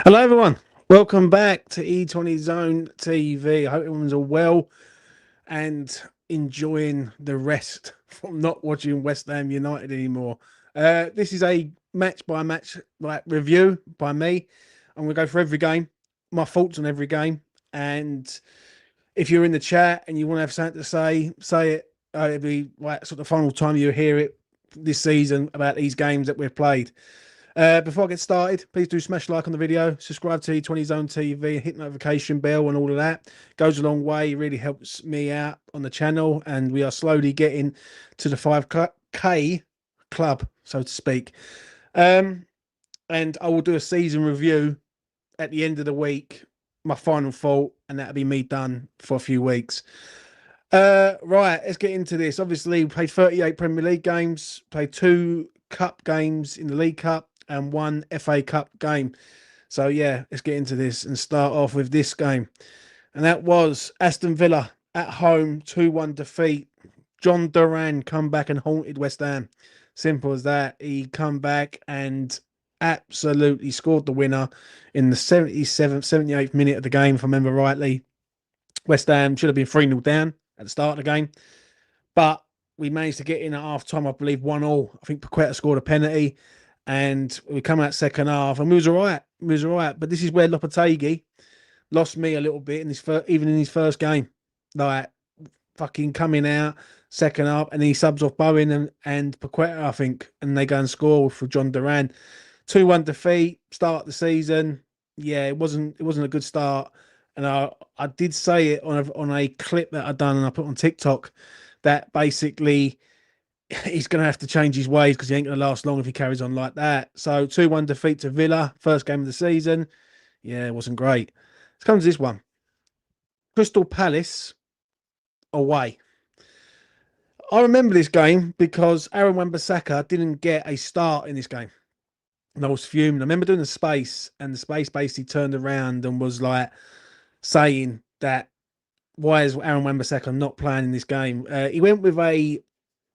Hello, everyone. Welcome back to E20 Zone TV. I hope everyone's all well and enjoying the rest from not watching West Ham United anymore. This is a match by match review by me. I'm going to go for every game, my thoughts on every game, and if you're in the chat and you want to have something to say it. It'll be like sort of the final time you hear it this season about these games that we've played. Before I get started, please do smash like on the video, subscribe to 20 Zone TV, hit notification bell and all of that. Goes a long way, it really helps me out on the channel, and we are slowly getting to the 5K club, so to speak. And I will do a season review at the end of the week, my final thought, and that'll be me done for a few weeks. Right, let's get into this. Obviously, we played 38 Premier League games, played 2 cup games in the League Cup, and 1 FA Cup game. So yeah, let's get into this and start off with this game. And that was Aston Villa at home, 2-1 defeat. John Duran come back and haunted West Ham. Simple as that. He come back and absolutely scored the winner in the 77th, 78th minute of the game, if I remember rightly. West Ham should have been 3-0 down at the start of the game. But we managed to get in at half time, I believe, 1-1. I think Paqueta scored a penalty. And we come out second half, and we was all right. We was all right. But this is where Lopetegui lost me a little bit in his even in his first game. Like, fucking coming out second half, and he subs off Bowen and Paqueta, I think, and they go and score for John Duran. 2-1 defeat, start of the season. Yeah, it wasn't a good start. And I did say it on a clip that I done and I put on TikTok that basically he's going to have to change his ways because he ain't going to last long if he carries on like that. So 2-1 defeat to Villa, first game of the season. Yeah, it wasn't great. Let's come to this one. Crystal Palace away. I remember this game because Aaron Wan-Bissaka didn't get a start in this game. And I was fuming. I remember doing the space, and the space basically turned around and was like saying that why is Aaron Wan-Bissaka not playing in this game? He went with a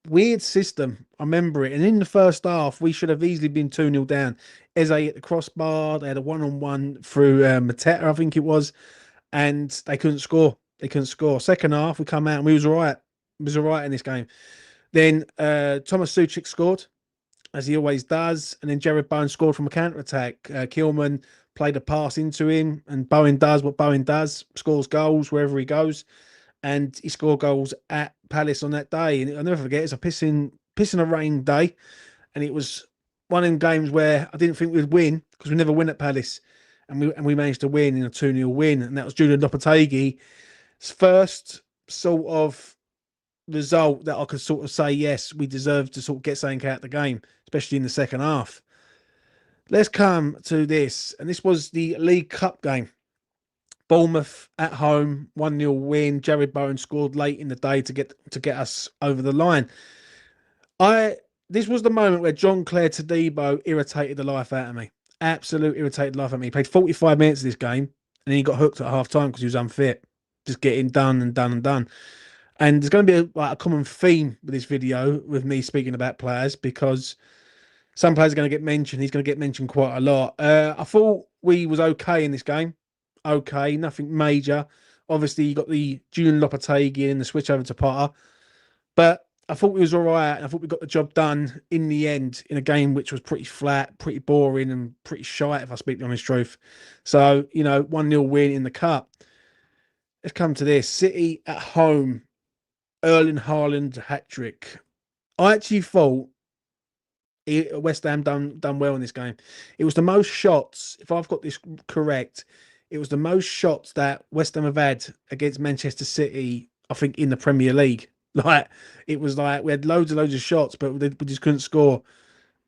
weird system. I remember it. And in the first half, we should have easily been 2-0 down. Eze at the crossbar. They had a one-on-one through Mateta, I think it was. And they couldn't score. They couldn't score. Second half, we come out and we was all right. We was all right in this game. Then Thomas Suchek scored, as he always does. And then Jared Bowen scored from a counter-attack. Kilman played a pass into him. And Bowen does what Bowen does. Scores goals wherever he goes. And he scored goals at Palace on that day. And I'll never forget, it's a pissing rain day. And it was one of them games where I didn't think we'd win because we never win at Palace. And we managed to win in a 2-0 win. And that was Julian Lopetegui's first sort of result that I could sort of say, yes, we deserve to sort of get something out of the game, especially in the second half. Let's come to this. And this was the League Cup game. Bournemouth at home, 1-0 win. Jared Bowen scored late in the day to get us over the line. This was the moment where John Claire Todibo irritated the life out of me. Absolute irritated life out of me. He played 45 minutes of this game, and then he got hooked at half time because he was unfit. Just getting done and done and done. And there's going to be a common theme with this video with me speaking about players because some players are going to get mentioned. He's going to get mentioned quite a lot. I thought we was okay in this game. Okay, nothing major. Obviously, you got the Julian Lopetegui and the switch over to Potter. But I thought we was all right. And I thought we got the job done in the end in a game which was pretty flat, pretty boring and pretty shy, if I speak the honest truth. So, 1-0 win in the Cup. Let's come to this. City at home. Erling Haaland hat-trick. I actually thought West Ham done well in this game. It was the most shots, if I've got this correct, it was the most shots that West Ham have had against Manchester City, I think, in the Premier League. Like, it was like we had loads of shots, but we just couldn't score.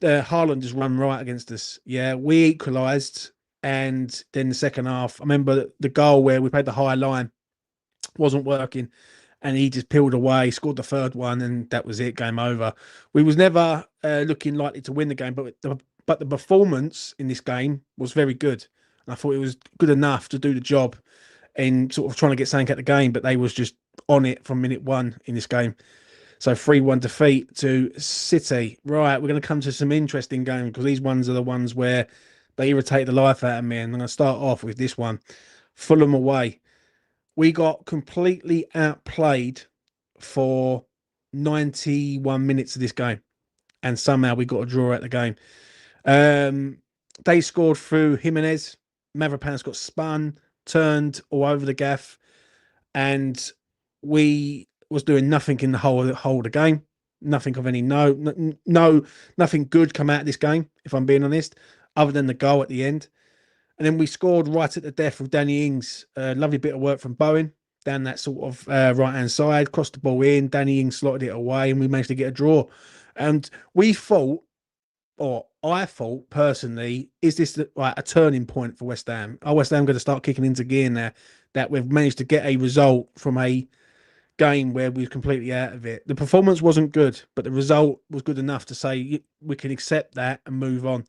Haaland just run right against us. Yeah, we equalised, and then the second half, I remember the goal where we played the high line wasn't working, and he just peeled away, scored the third one, and that was it. Game over. We was never looking likely to win the game, but the performance in this game was very good. And I thought it was good enough to do the job in sort of trying to get something at the game, but they was just on it from minute one in this game. So 3-1 defeat to City. Right, we're going to come to some interesting games because these ones are the ones where They irritated the life out of me. And I'm going to start off with this one. Fulham away. We got completely outplayed for 91 minutes of this game. And somehow we got a draw at the game. Um, they scored through Jimenez. Mavropanos got spun, turned all over the gaff, and we was doing nothing in the whole of the game. Nothing of any nothing good come out of this game, if I'm being honest, other than the goal at the end. And then we scored right at the death with Danny Ings. Lovely bit of work from Bowen down that sort of right hand side, crossed the ball in. Danny Ings slotted it away, and we managed to get a draw. And we thought, or I thought personally, is this like a turning point for West Ham? Are West Ham going to start kicking into gear now that we've managed to get a result from a game where we were completely out of it? The performance wasn't good, but the result was good enough to say we can accept that and move on.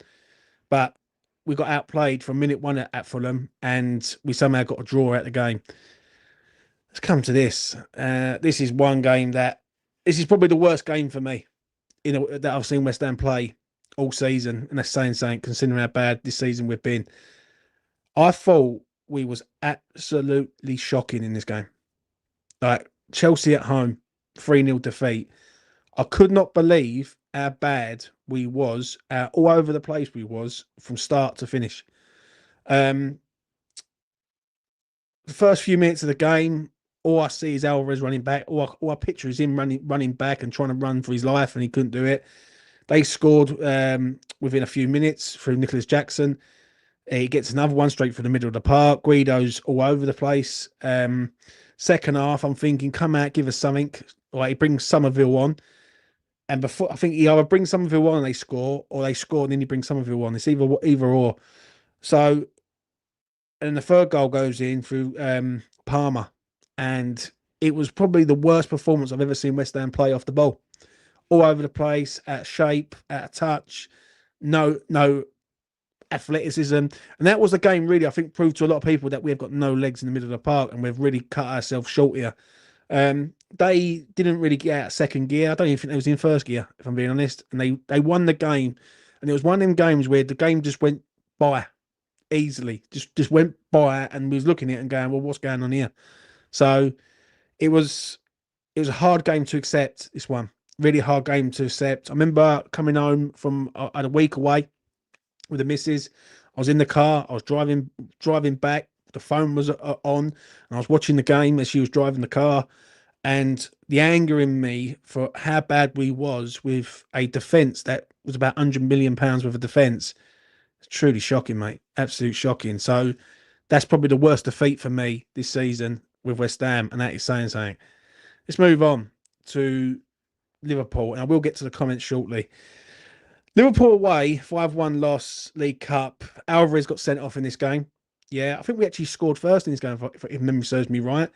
But we got outplayed from minute one at Fulham, and we somehow got a draw at the game. Let's come to this. This is one game this is probably the worst game for me, that I've seen West Ham play all season, and that's saying something considering how bad this season we've been. I thought we was absolutely shocking in this game. Like Chelsea at home, 3-0 defeat. I could not believe how bad we was, all over the place we was from start to finish. The first few minutes of the game, all I see is Alvarez running back. All I picture is him running back and trying to run for his life, and he couldn't do it. They scored within a few minutes through Nicholas Jackson. He gets another one straight from the middle of the park. Guido's all over the place. Second half, I'm thinking, come out, give us something. Like he brings Somerville on. And before, I think he either brings Somerville on and they score, or they score and then he brings Somerville on. It's either or. So, and the third goal goes in through Palmer. And it was probably the worst performance I've ever seen West Ham play off the ball. All over the place, out of shape, out of touch, no athleticism. And that was the game, really, I think, proved to a lot of people that we've got no legs in the middle of the park and we've really cut ourselves short here. They didn't really get out of second gear. I don't even think they was in first gear, if I'm being honest. And they won the game. And it was one of them games where the game just went by easily. Just went by, and we was looking at it and going, well, what's going on here? So it was a hard game to accept, this one. Really hard game to accept. I remember coming home from a week away with the missus. I was in the car. I was driving back. The phone was on, and I was watching the game as she was driving the car. And the anger in me for how bad we was with a defence that was about £100 million worth of defence. It's truly shocking, mate. Absolute shocking. So that's probably the worst defeat for me this season with West Ham, and that is saying something. Let's move on to Liverpool, and I will get to the comments shortly. Liverpool away, 5-1 loss, League Cup. Alvarez got sent off in this game. Yeah, I think we actually scored first in this game, if memory serves me right.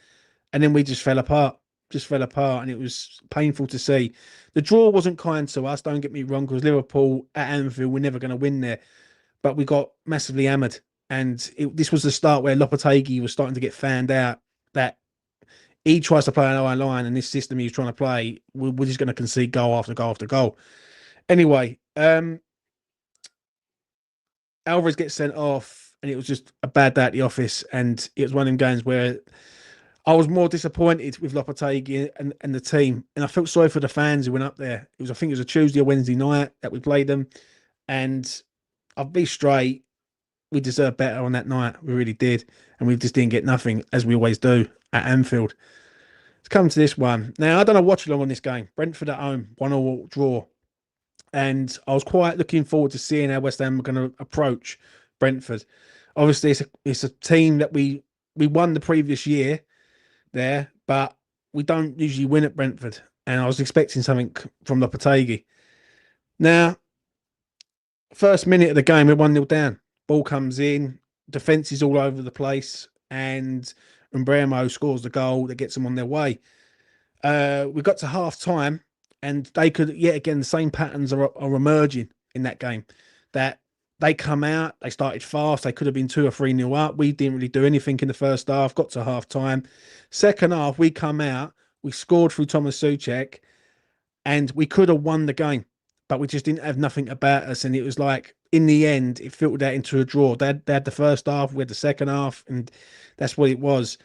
And then we just fell apart. And it was painful to see. The draw wasn't kind to us, don't get me wrong, because Liverpool at Anfield, we're never going to win there. But we got massively hammered. And this was the start where Lopetegui was starting to get fanned out that he tries to play an eye line, and this system he's trying to play, we're just going to concede goal after goal after goal. Anyway, Alvarez gets sent off, and it was just a bad day at the office. And it was one of them games where I was more disappointed with Lopetegui and the team. And I felt sorry for the fans who went up there. I think it was a Tuesday or Wednesday night that we played them. And I'll be straight, we deserved better on that night. We really did. And we just didn't get nothing, as we always do at Anfield. Let's come to this one. Now, I don't know watch along on this game. Brentford at home, 1-1 draw. And I was quite looking forward to seeing how West Ham were going to approach Brentford. Obviously, it's a team that we won the previous year there, but we don't usually win at Brentford. And I was expecting something from Lopetegui. Now, first minute of the game, we're 1-0 down. Ball comes in, defence is all over the place, and Umbremo scores the goal that gets them on their way. We got to half time, and they could, yet again, the same patterns are emerging in that game. That they come out, they started fast, they could have been 2 or 3-0 up. We didn't really do anything in the first half, got to half time. Second half, we come out, we scored through Thomas Souček, and we could have won the game, but we just didn't have nothing about us. And it was like in the end, it filtered out into a draw. They had the first half, we had the second half, and that's what it was.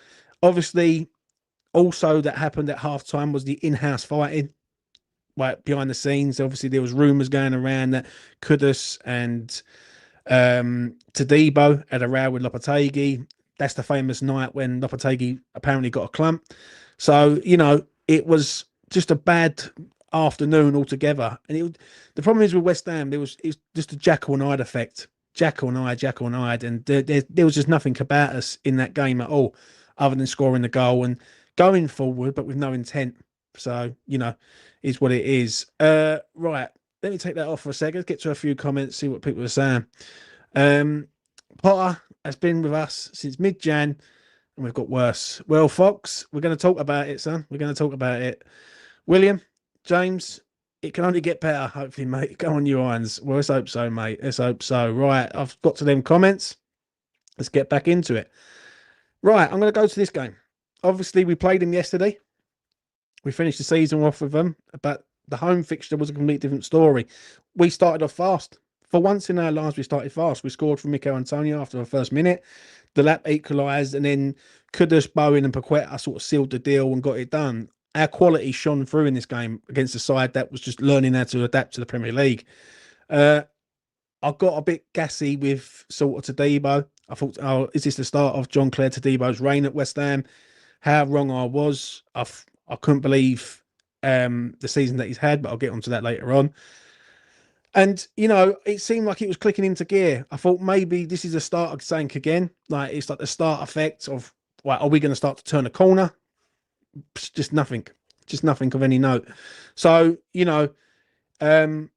Obviously, also that happened at half time was the in-house fighting, like behind the scenes. Obviously, there was rumours going around that Kudus and Tadibo had a row with Lopetegui. That's the famous night when Lopetegui apparently got a clump. So, it was just a bad afternoon altogether. And the problem is with West Ham, it's just a Jackal and Hyde effect. Jackal and Hyde, Jackal and Hyde. And there was just nothing about us in that game at all, other than scoring the goal and going forward, but with no intent. So, is what it is. Right. Let me take that off for a second. Get to a few comments, see what people are saying. Potter has been with us since mid-Jan, and we've got worse. Well, Fox, we're going to talk about it, son. We're going to talk about it. William, James, it can only get better, hopefully, mate. Go on, you irons. Well, let's hope so, mate. Let's hope so. Right, I've got to them comments. Let's get back into it. Right, I'm going to go to this game. Obviously, we played them yesterday. We finished the season off with them, but the home fixture was a completely different story. We started off fast. For once in our lives, we started fast. We scored from Mikel Antonio after the first minute. The lap equalised, and then Kudus, Bowen, and Paqueta sort of sealed the deal and got it done. Our quality shone through in this game against a side that was just learning how to adapt to the Premier League. I got a bit gassy with sort of Tadibo. I thought, oh, is this the start of John Clare Tadibo's reign at West Ham? How wrong I was. I couldn't believe the season that he's had, but I'll get onto that later on. And, it seemed like it was clicking into gear. I thought maybe this is the start of Sank again. Like, it's like the start effect of, are we going to start to turn a corner? Just nothing of any note. So, 4-1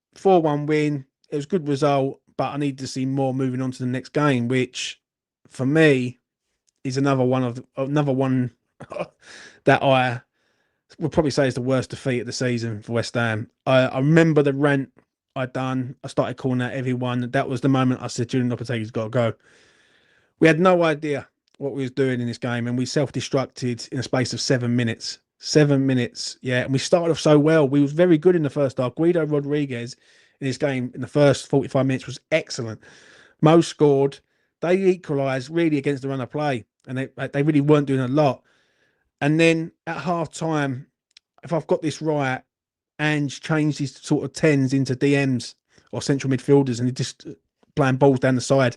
win. It was a good result, but I need to see more moving on to the next game, which for me is another one that I would probably say is the worst defeat of the season for West Ham. I remember the rant I done. I started calling out everyone. That was the moment I said Julian Lopetegui's got to go. We had no idea what we was doing in this game, and we self-destructed in a space of 7 minutes. 7 minutes, yeah. And we started off so well. We was very good in the first half. Guido Rodriguez in this game in the first 45 minutes was excellent. Mo scored. They equalised really against the run of play, and they really weren't doing a lot. And then at half time, if I've got this right, Ange changed his sort of tens into DMs or central midfielders, and he just playing balls down the side.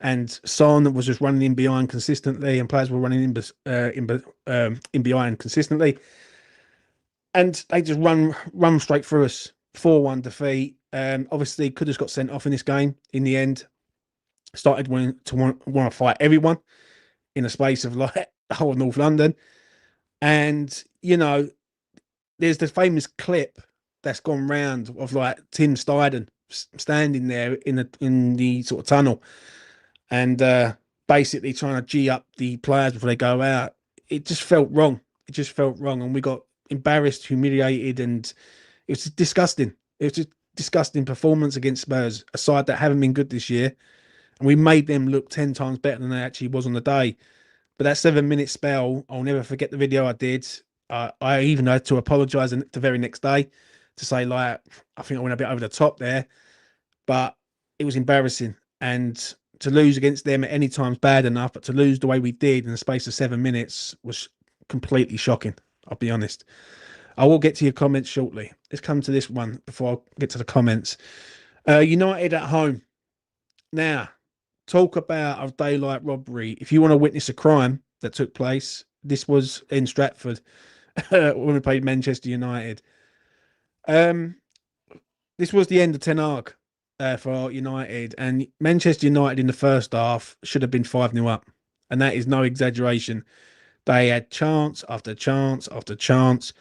And Son was just running in behind consistently, and players were running in behind consistently. And they just run straight through us. 4-1 defeat. Obviously, could have got sent off in this game in the end. Started want to fight everyone in a space of like the whole of North London. And, there's the famous clip that's gone round of like Tim Steidten standing there in the sort of tunnel and basically trying to G up the players before they go out. It just felt wrong. And we got embarrassed, humiliated, and it was disgusting. It was just disgusting performance against Spurs, a side that haven't been good this year. And we made them look 10 times better than they actually was on the day. But that 7-minute spell, I'll never forget the video I did. I even had to apologise the very next day to say, like, I think I went a bit over the top there. But it was embarrassing. And to lose against them at any time is bad enough. But to lose the way we did in the space of 7 minutes was completely shocking. I'll be honest. I will get to your comments shortly. Let's come to this one before I get to the comments. United at home. Now, talk about a daylight robbery. If you want to witness a crime that took place, this was in Stratford when we played Manchester United. This was the end of Ten Hag for United, and Manchester United in the first half should have been 5-0 up, and that is no exaggeration. They had chance after chance after chance.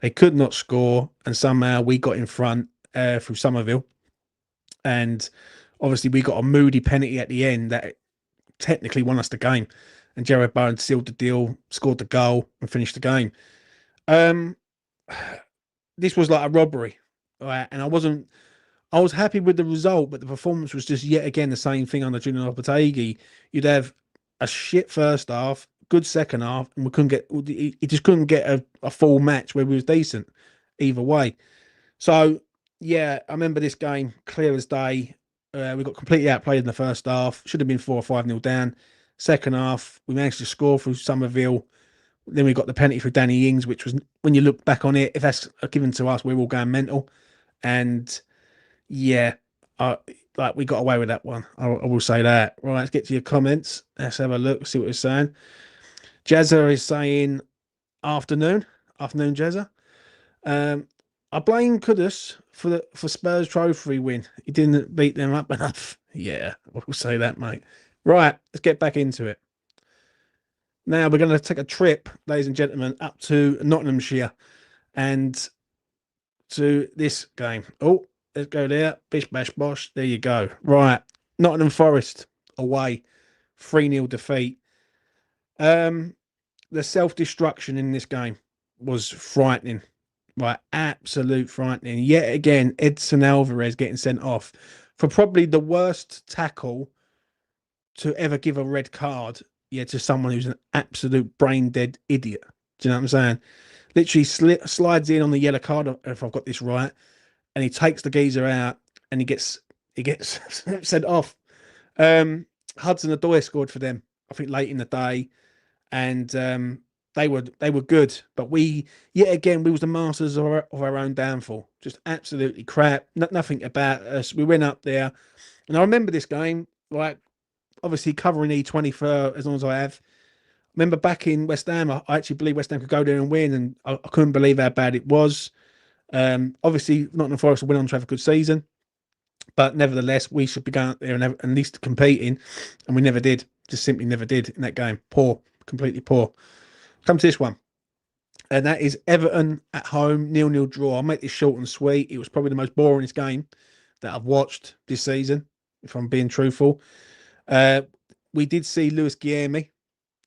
They could not score, and somehow we got in front through Somerville. And obviously, we got a moody penalty at the end that technically won us the game. And Jared Bowen sealed the deal, scored the goal, and finished the game. This was like a robbery, right? And I was happy with the result, but the performance was just yet again the same thing under Julian Lopetegui. You'd have a shit first half, good second half, and he just couldn't get a full match where we was decent either way. So yeah, I remember this game clear as day. We got completely outplayed in the first half. Should have been 4 or 5 nil down. Second half, we managed to score through Somerville. Then we got the penalty for Danny Ings, which was, when you look back on it, if that's given to us, we're all going mental. And yeah, like we got away with that one. I will say that. Right, let's get to your comments. Let's have a look, see what it's saying. Jazza is saying afternoon, Jazza. Um, I blame Kudus for Spurs trophy win. He didn't beat them up enough. Yeah, we'll say that, mate. Right, let's get back into it. Now we're going to take a trip, ladies and gentlemen, up to Nottinghamshire and to this game. Oh, let's go there. Bish bash bosh. There you go. Right, Nottingham Forest away, 3-0 defeat. The self-destruction in this game was frightening. Right, absolute frightening. Yet again, Edson Alvarez getting sent off for probably the worst tackle to ever give a red card, yeah, to someone who's an absolute brain dead idiot. Do you know what I'm saying? Literally slides in on the yellow card, if I've got this right, and he takes the geezer out, and he gets sent off. Hudson Odoi scored for them, I think, late in the day, and they were good, but we, yet again, we was the masters of our own downfall. Just absolutely crap. Nothing about us. We went up there, and I remember this game, like, obviously covering E20 for as long as I have. Remember back in West Ham, I actually believe West Ham could go there and win, and I couldn't believe how bad it was. Obviously, Nottingham Forest went on to have a good season, but nevertheless, we should be going out there and at least competing, and we never did. Just simply never did in that game. Poor, completely poor. Come to this one, and that is Everton at home, 0-0 draw. I'll make this short and sweet. It was probably the most boringest game that I've watched this season, if I'm being truthful. We did see Lewis Guilherme,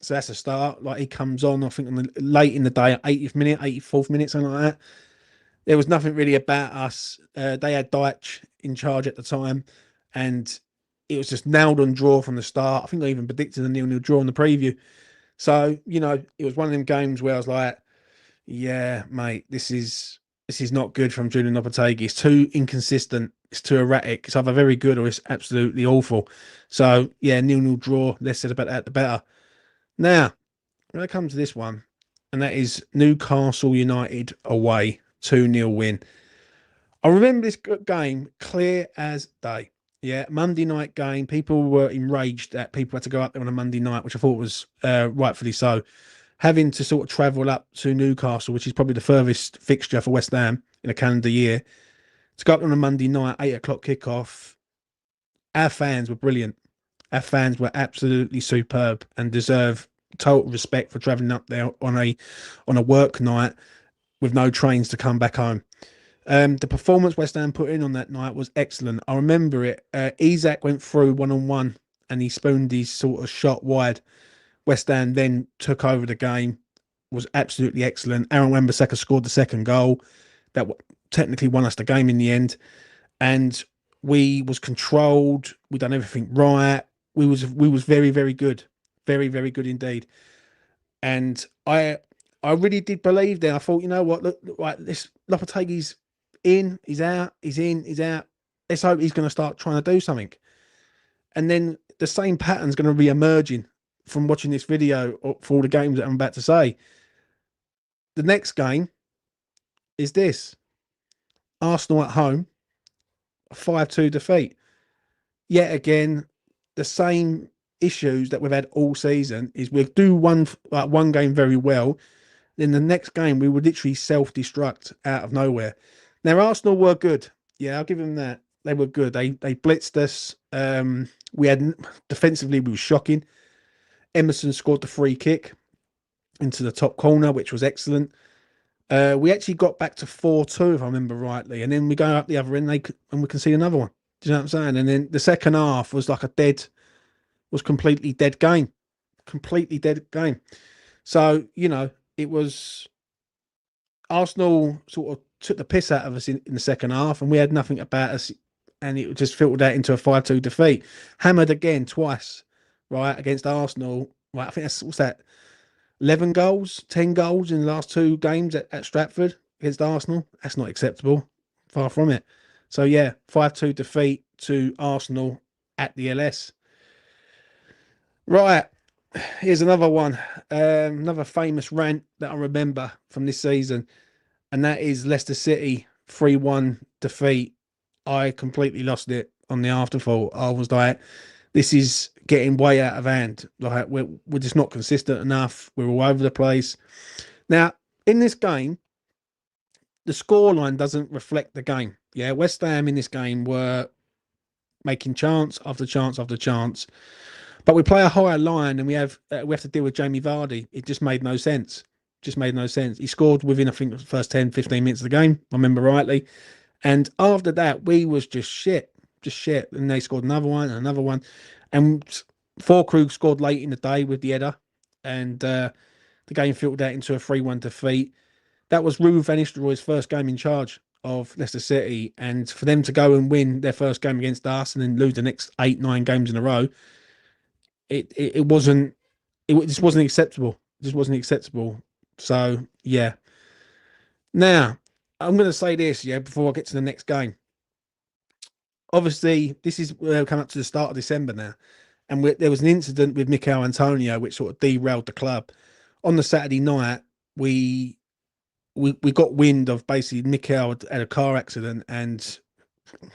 so that's a start. Like, he comes on, I think, on the late in the day, 80th minute, 84th minute, something like that. There was nothing really about us. They had Deitch in charge at the time, and it was just nailed on draw from the start. I think I even predicted a 0-0 draw in the preview. So, it was one of them games where I was like, yeah, mate, this is not good from Julian Lopetegui. It's too inconsistent. It's too erratic. It's either very good or it's absolutely awful. So, yeah, 0-0 draw. Less said about that, the better. Now, when I come to this one, and that is Newcastle United away, 2-0 win. I remember this game clear as day. Yeah, Monday night game. People were enraged that people had to go up there on a Monday night, which I thought was rightfully so. Having to sort of travel up to Newcastle, which is probably the furthest fixture for West Ham in a calendar year, to go up on a Monday night, 8 o'clock kickoff. Our fans were brilliant. Our fans were absolutely superb and deserve total respect for travelling up there on a work night with no trains to come back home. The performance West Ham put in on that night was excellent. I remember it. Isak went through 1-on-1 and he spooned his sort of shot wide. West Ham then took over the game, was absolutely excellent. Aaron Wan-Bissaka scored the second goal that technically won us the game in the end, and we was controlled. We done everything right. We was very, very good, very, very good indeed. And I really did believe then. I thought, you know what, look, right, this Lopetegui's in, he's out, he's in, he's out. Let's hope he's going to start trying to do something. And then the same pattern's going to be emerging from watching this video for all the games that I'm about to say. The next game is this. Arsenal at home, a 5-2 defeat. Yet again, the same issues that we've had all season is we'll do one game very well. Then the next game, we would literally self-destruct out of nowhere. Now, Arsenal were good. Yeah, I'll give them that. They were good. They blitzed us. We had defensively, we were shocking. Emerson scored the free kick into the top corner, which was excellent. We actually got back to 4-2, if I remember rightly, and then we go up the other end, and we can see another one. Do you know what I'm saying? And then the second half was like completely dead game, completely dead game. So it was Arsenal sort of took the piss out of us in the second half, and we had nothing about us, and it just filtered out into a 5-2 defeat. Hammered again twice, right, against Arsenal. Right, I think what's that? 11 goals, 10 goals in the last 2 games at Stratford against Arsenal. That's not acceptable. Far from it. So yeah, 5-2 defeat to Arsenal at the LS. Right, here's another one, another famous rant that I remember from this season, and that is Leicester City 3-1 defeat. I completely lost it on the afterthought. I was like, this is getting way out of hand. Like we're just not consistent enough. We're all over the place. Now, in this game, the scoreline doesn't reflect the game. Yeah, West Ham in this game were making chance after chance after chance, but we play a higher line and we have to deal with Jamie Vardy. It just made no sense. Just made no sense. He scored within, I think, the first 10, 15 minutes of the game, if I remember rightly. And after that, we was just shit. Just shit. And they scored another one and another one. And Krug scored late in the day with the header. And the game filtered out into a 3-1 defeat. That was Ruben van Nistelrooy's first game in charge of Leicester City. And for them to go and win their first game against us and then lose the next 8, 9 games in a row, it wasn't, it just wasn't acceptable. It just wasn't acceptable. So, yeah. Now, I'm going to say this, yeah, before I get to the next game. Obviously, this is coming up to the start of December now, and there was an incident with Mikel Antonio which sort of derailed the club. On the Saturday night, we got wind of basically Mikel had a car accident, and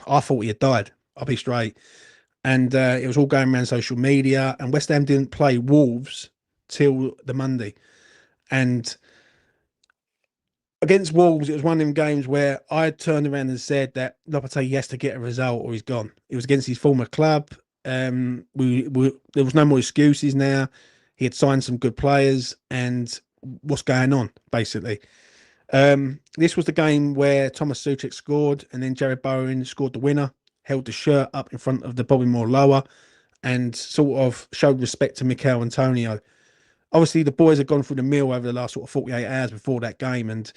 I thought he had died. I'll be straight, and it was all going around social media. And West Ham didn't play Wolves till the Monday, and against Wolves, it was one of them games where I turned around and said that Lopetegui has to get a result or he's gone. It was against his former club. There was no more excuses now. He had signed some good players, and what's going on basically? This was the game where Thomas Suchek scored, and then Jared Bowen scored the winner, held the shirt up in front of the Bobby Moore lower, and sort of showed respect to Mikel Antonio. Obviously, the boys had gone through the mill over the last sort of 48 hours before that game, and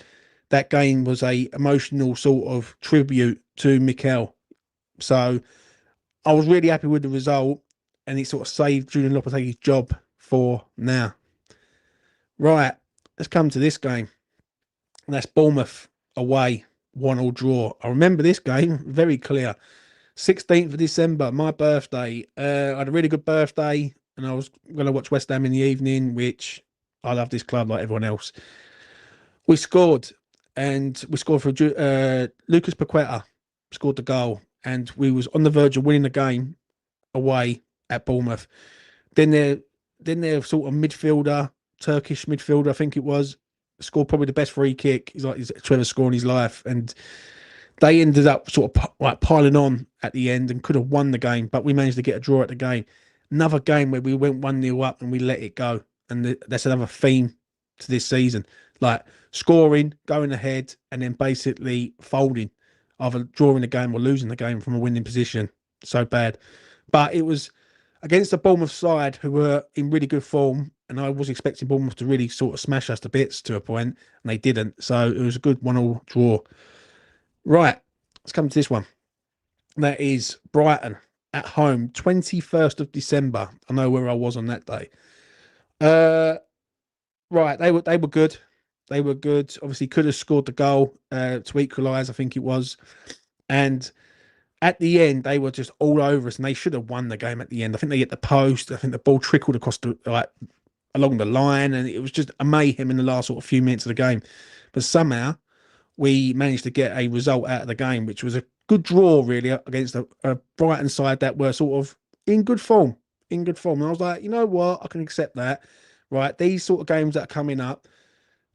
that game was a emotional sort of tribute to Mikel. So I was really happy with the result, and it sort of saved Julian Lopetegui's job for now. Right, let's come to this game. And that's Bournemouth away, 1-1 draw. I remember this game very clear. 16th of December, my birthday. I had a really good birthday, and I was going to watch West Ham in the evening, which I love this club like everyone else. We scored, and we scored for Lucas Paqueta scored the goal, and we was on the verge of winning the game away at Bournemouth. Then their sort of midfielder, Turkish midfielder, I think it was, scored probably the best free kick he's ever scored in his life, and they ended up sort of like piling on at the end and could have won the game, but we managed to get a draw at the game. Another game where we went 1-0 up and we let it go, and that's another theme to this season. Like scoring, going ahead, and then basically folding, either drawing the game or losing the game from a winning position. So bad. But it was against the Bournemouth side who were in really good form, and I was expecting Bournemouth to really sort of smash us to bits to a point, and they didn't. So it was a good 1-1 draw. Right, let's come to this one. That is Brighton at home, 21st of December. I know where I was on that day. Right, they were good. They were good. Obviously, could have scored the goal to equalise, I think it was. And at the end, they were just all over us, and they should have won the game at the end. I think they hit the post. I think the ball trickled across along the line, and it was just a mayhem in the last sort of few minutes of the game. But somehow we managed to get a result out of the game, which was a good draw, really, against a Brighton side that were sort of in good form. In good form. And I was like, you know what? I can accept that. Right. These sort of games that are coming up,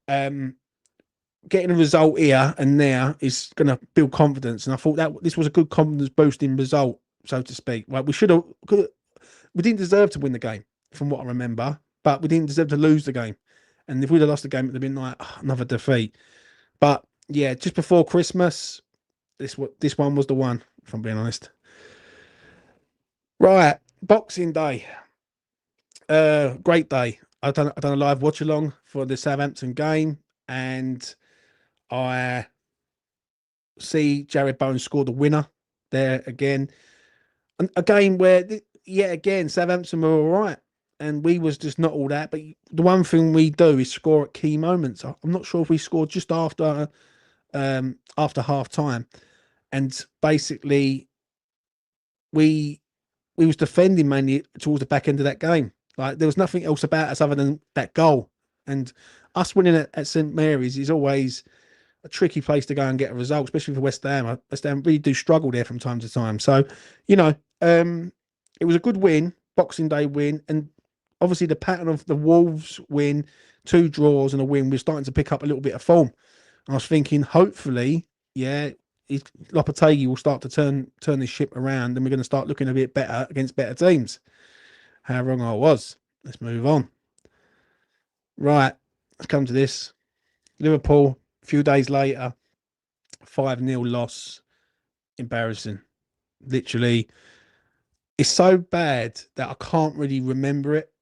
getting a result here and there is going to build confidence. And I thought that this was a good confidence boosting result, so to speak. Right. We didn't deserve to win the game, from what I remember, but we didn't deserve to lose the game. And if we'd have lost the game, it would have been like another defeat. But yeah, just before Christmas, this one was the one, if I'm being honest. Right, Boxing Day. Great day. I done a live watch along for the Southampton game, and I see Jared Bowen score the winner there again. A game where yet again Southampton were all right, and we was just not all that. But the one thing we do is score at key moments. I'm not sure if we scored just after half time, and basically we we was defending mainly towards the back end of that game. Like there was nothing else about us other than that goal, and us winning at St Mary's is always a tricky place to go and get a result, especially for West Ham. West Ham really do struggle there from time to time. So, you know, it was a good win, Boxing Day win, and obviously the pattern of the Wolves win, two draws and a win, we're starting to pick up a little bit of form. I was thinking, hopefully, yeah, Lopetegui will start to turn this ship around, and we're going to start looking a bit better against better teams. How wrong I was. Let's move on. Right, let's come to this. Liverpool, a few days later, 5-0 loss. Embarrassing. Literally, it's so bad that I can't really remember it.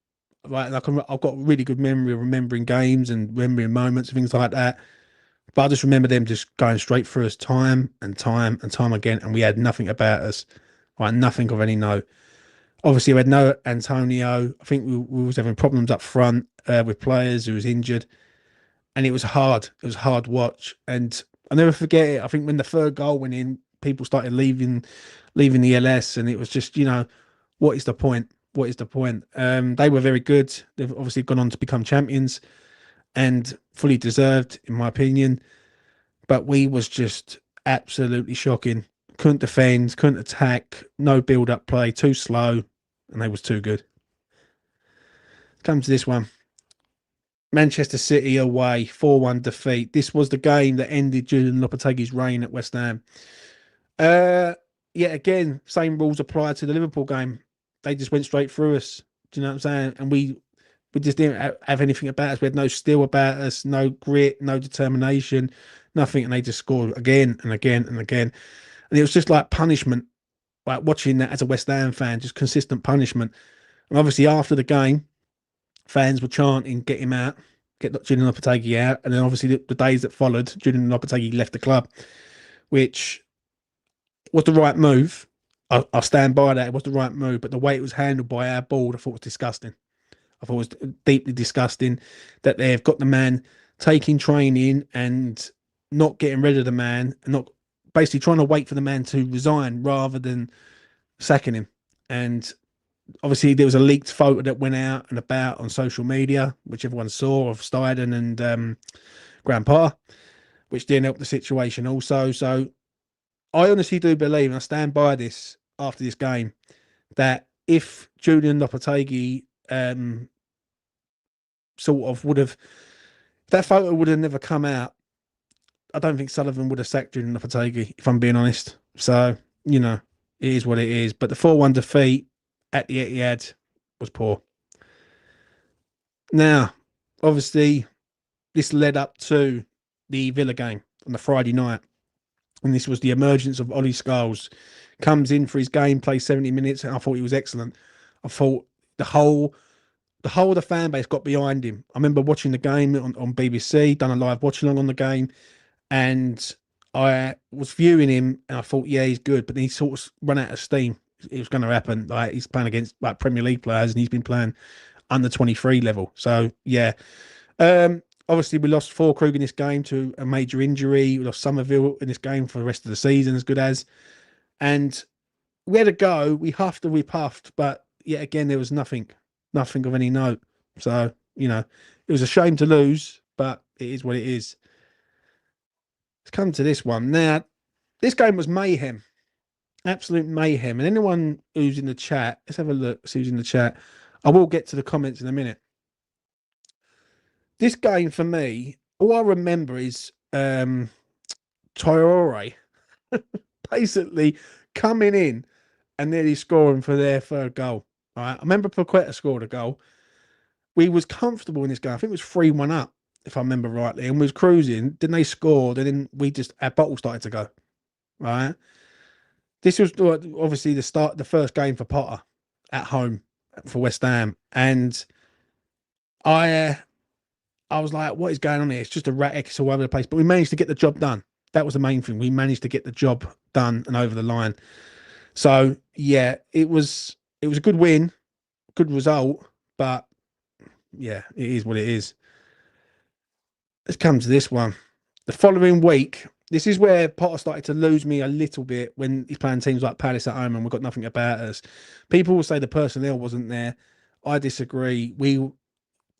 Right, like I've got a really good memory of remembering games and remembering moments and things like that. But I just remember them just going straight through us time and time and time again, and we had nothing about us. Right, nothing of any note. Obviously, we had no Antonio. I think we was having problems up front with players who was injured, and it was hard. It was a hard watch, and I'll never forget it. I think when the third goal went in, people started leaving the LS, and it was just, what is the point? What is the point? They were very good. They've obviously gone on to become champions, and fully deserved, in my opinion. But we was just absolutely shocking. Couldn't defend, couldn't attack, no build-up play, too slow, and they was too good. Come to this one. Manchester City away, 4-1 defeat. This was the game that ended Julian Lopetegui's reign at West Ham. Yeah, again, same rules apply to the Liverpool game. They just went straight through us. Do you know what I'm saying? And we just didn't have anything about us. We had no steel about us, no grit, no determination, nothing. And they just scored again and again and again. And it was just like punishment, like watching that as a West Ham fan, just consistent punishment. And obviously after the game, fans were chanting, get him out, get Julian Lopetegui out. And then obviously the days that followed, Julian Lopetegui left the club, which was the right move. I'll stand by that. It was the right move. But the way it was handled by our board, I thought was disgusting. I thought it was deeply disgusting that they've got the man taking training and not getting rid of the man, and not basically trying to wait for the man to resign rather than sacking him. And obviously there was a leaked photo that went out and about on social media, which everyone saw, of Steiden and Grandpa, which didn't help the situation also. So I honestly do believe, and I stand by this after this game, that if Julian Lopetegui sort of would have, that photo would have never come out, I don't think Sullivan would have sacked Julian Lopetegui, if I'm being honest. So, it is what it is. But the 4-1 defeat at the Etihad was poor. Now, obviously, this led up to the Villa game on the Friday night. And this was the emergence of Ollie Scholes. Comes in for his game, plays 70 minutes, and I thought he was excellent. I thought the whole of the fan base got behind him. I remember watching the game on BBC, done a live watch along on the game, and I was viewing him, and I thought, yeah, he's good, but then he sort of run out of steam. It was going to happen. Like, he's playing against like Premier League players, and he's been playing under 23 level. So yeah, obviously we lost Krug in this game to a major injury. We lost Somerville in this game for the rest of the season, as good as, and we had a go. We huffed and we puffed, but yet again there was nothing of any note. So it was a shame to lose, but it is what it is. Let's come to this one. Now, this game was mayhem, absolute mayhem. And anyone who's in the chat, let's have a look, see who's in the chat. I will get to the comments in a minute. This game for me, all I remember is Traore basically coming in and nearly scoring for their third goal. All right, I remember Paqueta scored a goal. We was comfortable in this game. I think it was 3-1 up, if I remember rightly, and we was cruising. Then they scored, and then our bottle started to go. Right, this was obviously the first game for Potter at home for West Ham, and I was like, what is going on here? It's just a rat X all over the place. But we managed to get the job done. That was the main thing. We managed to get the job done and over the line. So yeah, it was a good win, good result, but yeah, it is what it is. Let's come to this one. The following week, This is where Potter started to lose me a little bit when he's playing teams like Palace at home and we've got nothing about us. People will say the personnel wasn't there. I disagree.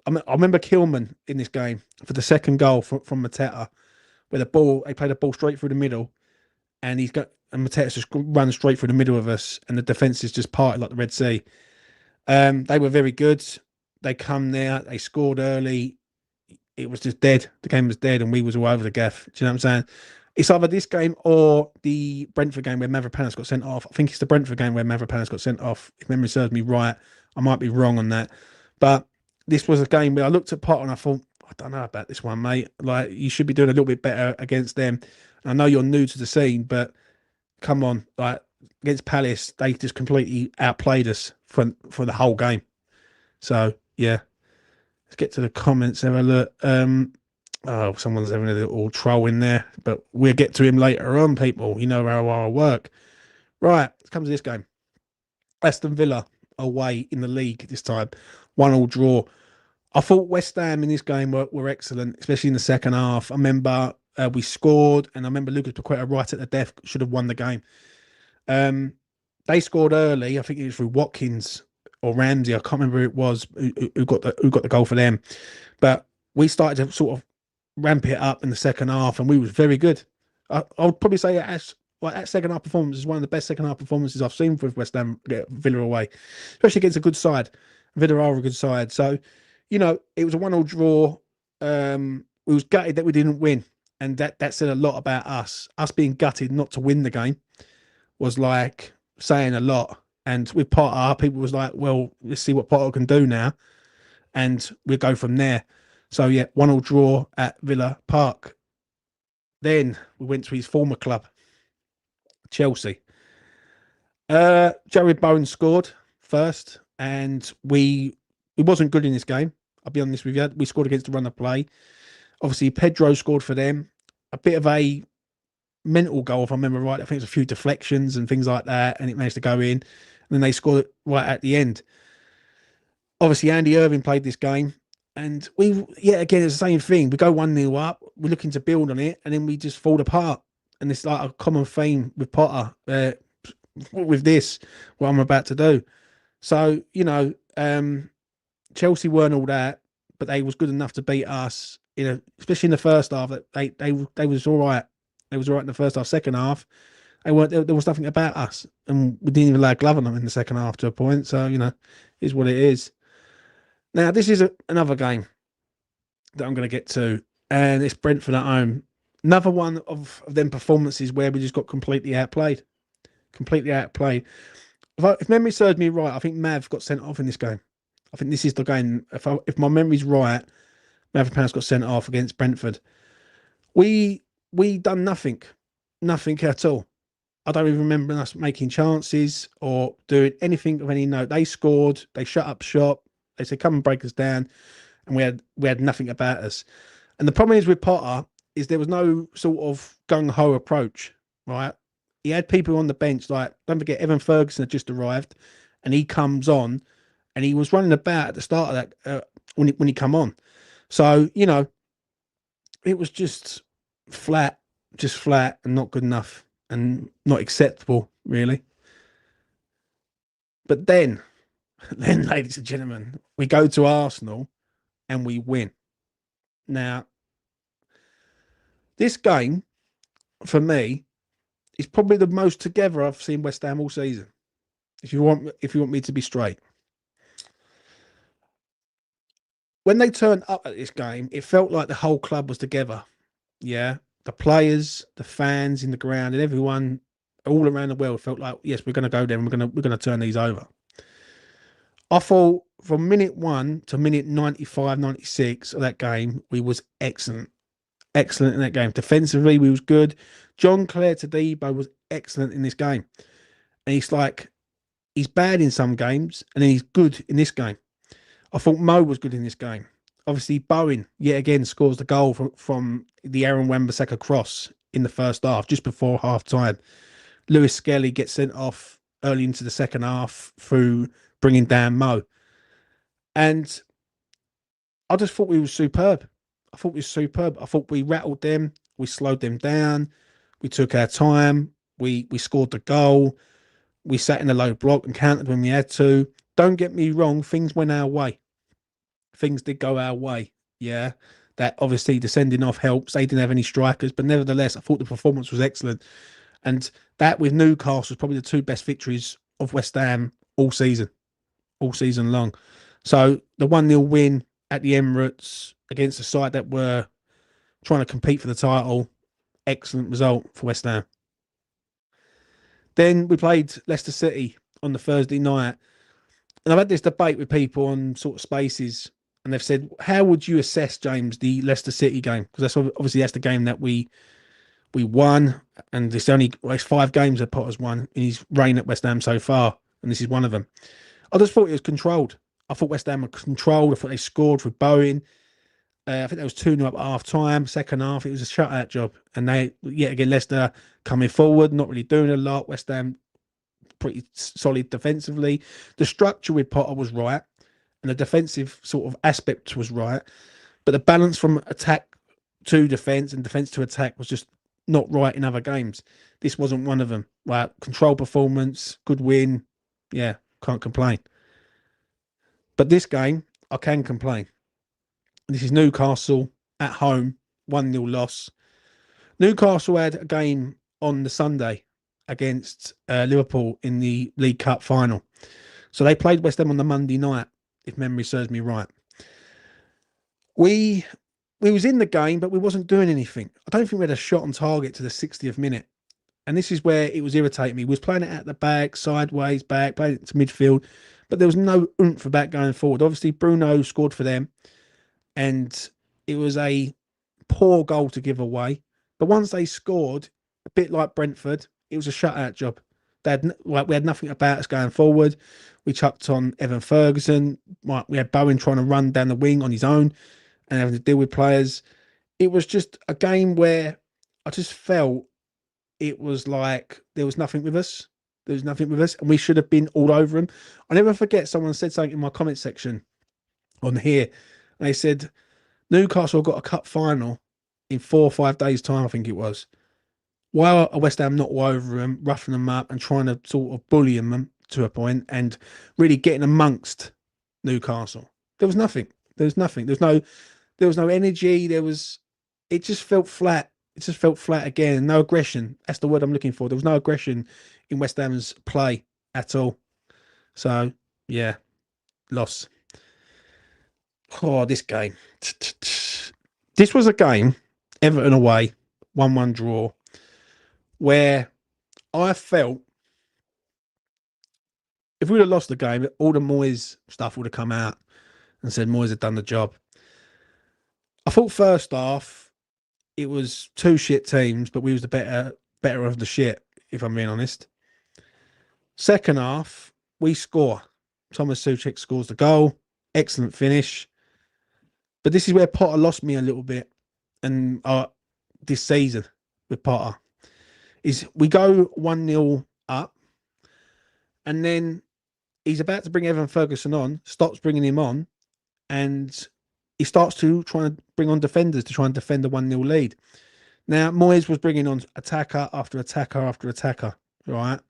I remember Kilman in this game for the second goal from Mateta, where the ball, they played a ball straight through the middle and Mateta's just run straight through the middle of us and the defence is just parted like the Red Sea. They were very good. They come there, they scored early. It was just dead. The game was dead, and we was all over the gaff. Do you know what I'm saying? It's either this game or the Brentford game where Mavropanos got sent off. I think it's the Brentford game where Mavropanos got sent off. If memory serves me right, I might be wrong on that, but this was a game where I looked at Potter and I thought, I don't know about this one, mate. Like you should be doing a little bit better against them. And I know you're new to the scene, but come on, like against Palace, they just completely outplayed us for the whole game. So yeah, let's get to the comments. Have a look. Oh, someone's having a little troll in there, but we'll get to him later on, people. You know how I work. Right, let's come to this game. Aston Villa away in the league this time. 1-1 draw. I thought West Ham in this game were excellent, especially in the second half. I remember we scored, and I remember Lucas Paqueta right at the death should have won the game. They scored early. I think it was through Watkins or Ramsey. I can't remember who it was who got the goal for them. But we started to sort of ramp it up in the second half, and we was very good. I would probably say that second half performance is one of the best second half performances I've seen for West Ham Villa away, especially against a good side. Villa are a good side, so it was a 1-1 draw. We was gutted that we didn't win, and that said a lot about us. Us being gutted not to win the game was like saying a lot. And with Potter, people was like, well, let's see what Potter can do now, and we'll go from there. So yeah, 1-1 draw at Villa Park. Then we went to his former club, Chelsea. Jared Bowen scored first, and we wasn't good in this game. I'll be honest with you. We scored against the run of play. Obviously, Pedro scored for them. A bit of a mental goal, if I remember right. I think it was a few deflections and things like that, and it managed to go in. And then they scored it right at the end. Obviously, Andy Irving played this game, and again, it's the same thing. We go 1-0 up, we're looking to build on it, and then we just fall apart. And it's like a common theme with Potter, with this, what I'm about to do. So, Chelsea weren't all that, but they was good enough to beat us, especially in the first half. That they was all right. They was all right in the first half. Second half, they weren't. There was nothing about us, and we didn't even lay a glove on them in the second half to a point. So, is what it is. Now, this is another game that I'm going to get to, and it's Brentford at home. Another one of them performances where we just got completely outplayed. Completely outplayed. If memory serves me right, I think Mav got sent off in this game. I think this is the game. If my memory's right, Mavropanos got sent off against Brentford. We done nothing at all. I don't even remember us making chances or doing anything of any note. They scored. They shut up shop. They said, "Come and break us down," and we had nothing about us. And the problem is with Potter is there was no sort of gung ho approach, right? He had people on the bench, like, don't forget, Evan Ferguson had just arrived, and he comes on, and he was running about at the start of that when he come on. So it was just flat, and not good enough, and not acceptable, really. But then, ladies and gentlemen, we go to Arsenal and we win. Now, this game for me is probably the most together I've seen West Ham all season. If you want me to be straight, when they turned up at this game, it felt like the whole club was together. Yeah, the players, the fans in the ground, and everyone all around the world felt like, yes, we're going to go there and we're going to turn these over. I thought from minute 1 to minute 95, 96 of that game, we was excellent in that game. Defensively, we was good. John Clare Tadibo was excellent in this game. And he's bad in some games, and then he's good in this game. I thought Mo was good in this game. Obviously, Bowen, yet again, scores the goal from the Aaron Wan-Bissaka cross in the first half, just before half-time. Lewis Skelly gets sent off early into the second half through bringing down Mo. And I just thought we were superb. I thought we rattled them. We slowed them down. We took our time. We scored the goal. We sat in a low block and countered when we had to. Don't get me wrong, things went our way. Things did go our way. Yeah. That obviously the sending off helps. They didn't have any strikers, but nevertheless, I thought the performance was excellent. And that with Newcastle was probably the two best victories of West Ham all season long. So the 1-0 win at the Emirates against a side that were trying to compete for the title, excellent result for West Ham. Then we played Leicester City on the Thursday night. And I've had this debate with people on sort of spaces, and they've said, how would you assess, James, the Leicester City game? Because that's the game that we won, and it's 5 games that Potter's won in his reign at West Ham so far, and this is one of them. I just thought it was controlled. I thought West Ham were controlled. I thought they scored for Bowen. I think there was 2-0 up at half time. Second half, it was a shutout job. And they, yet again, Leicester coming forward, not really doing a lot. West Ham pretty solid defensively. The structure with Potter was right, and the defensive sort of aspect was right. But the balance from attack to defence and defence to attack was just not right in other games. This wasn't one of them. Right, control performance, good win. Yeah, can't complain. But this game, I can complain. This is Newcastle at home, 1-0 loss. Newcastle had a game on the Sunday against Liverpool in the League Cup final. So they played West Ham on the Monday night, if memory serves me right. We was in the game, but we wasn't doing anything. I don't think we had a shot on target to the 60th minute. And this is where it was irritating me. We was playing it at the back, sideways, back, playing it to midfield, but there was no oomph about going forward. Obviously, Bruno scored for them, and it was a poor goal to give away. But once they scored, a bit like Brentford, it was a shutout job. We had nothing about us going forward. We chucked on Evan Ferguson. We had Bowen trying to run down the wing on his own and having to deal with players. It was just a game where I just felt it was like there was nothing with us. There was nothing with us, and we should have been all over them. I never forget someone said something in my comment section on here. And they said, Newcastle got a cup final in 4 or 5 days' time, I think it was. Why are West Ham not all over them, roughing them up and trying to sort of bully them to a point and really getting amongst Newcastle? There was nothing. There was nothing. There was no energy. It just felt flat. It just felt flat again. No aggression. That's the word I'm looking for. There was no aggression in West Ham's play at all. So, yeah, loss. Oh, this game. This was a game, Everton away, 1-1 draw, where I felt if we'd have lost the game, all the Moyes stuff would have come out and said Moyes had done the job. I thought first half it was 2 shit teams, but we was the better of the shit, if I'm being honest. Second half, we score. Thomas Souček scores the goal. Excellent finish. But this is where Potter lost me a little bit, and this season with Potter is we go 1-0 up, and then he's about to bring Evan Ferguson on, stops bringing him on, and he starts to try to bring on defenders to try and defend the 1-0 lead. Now, Moyes was bringing on attacker after attacker after attacker, right?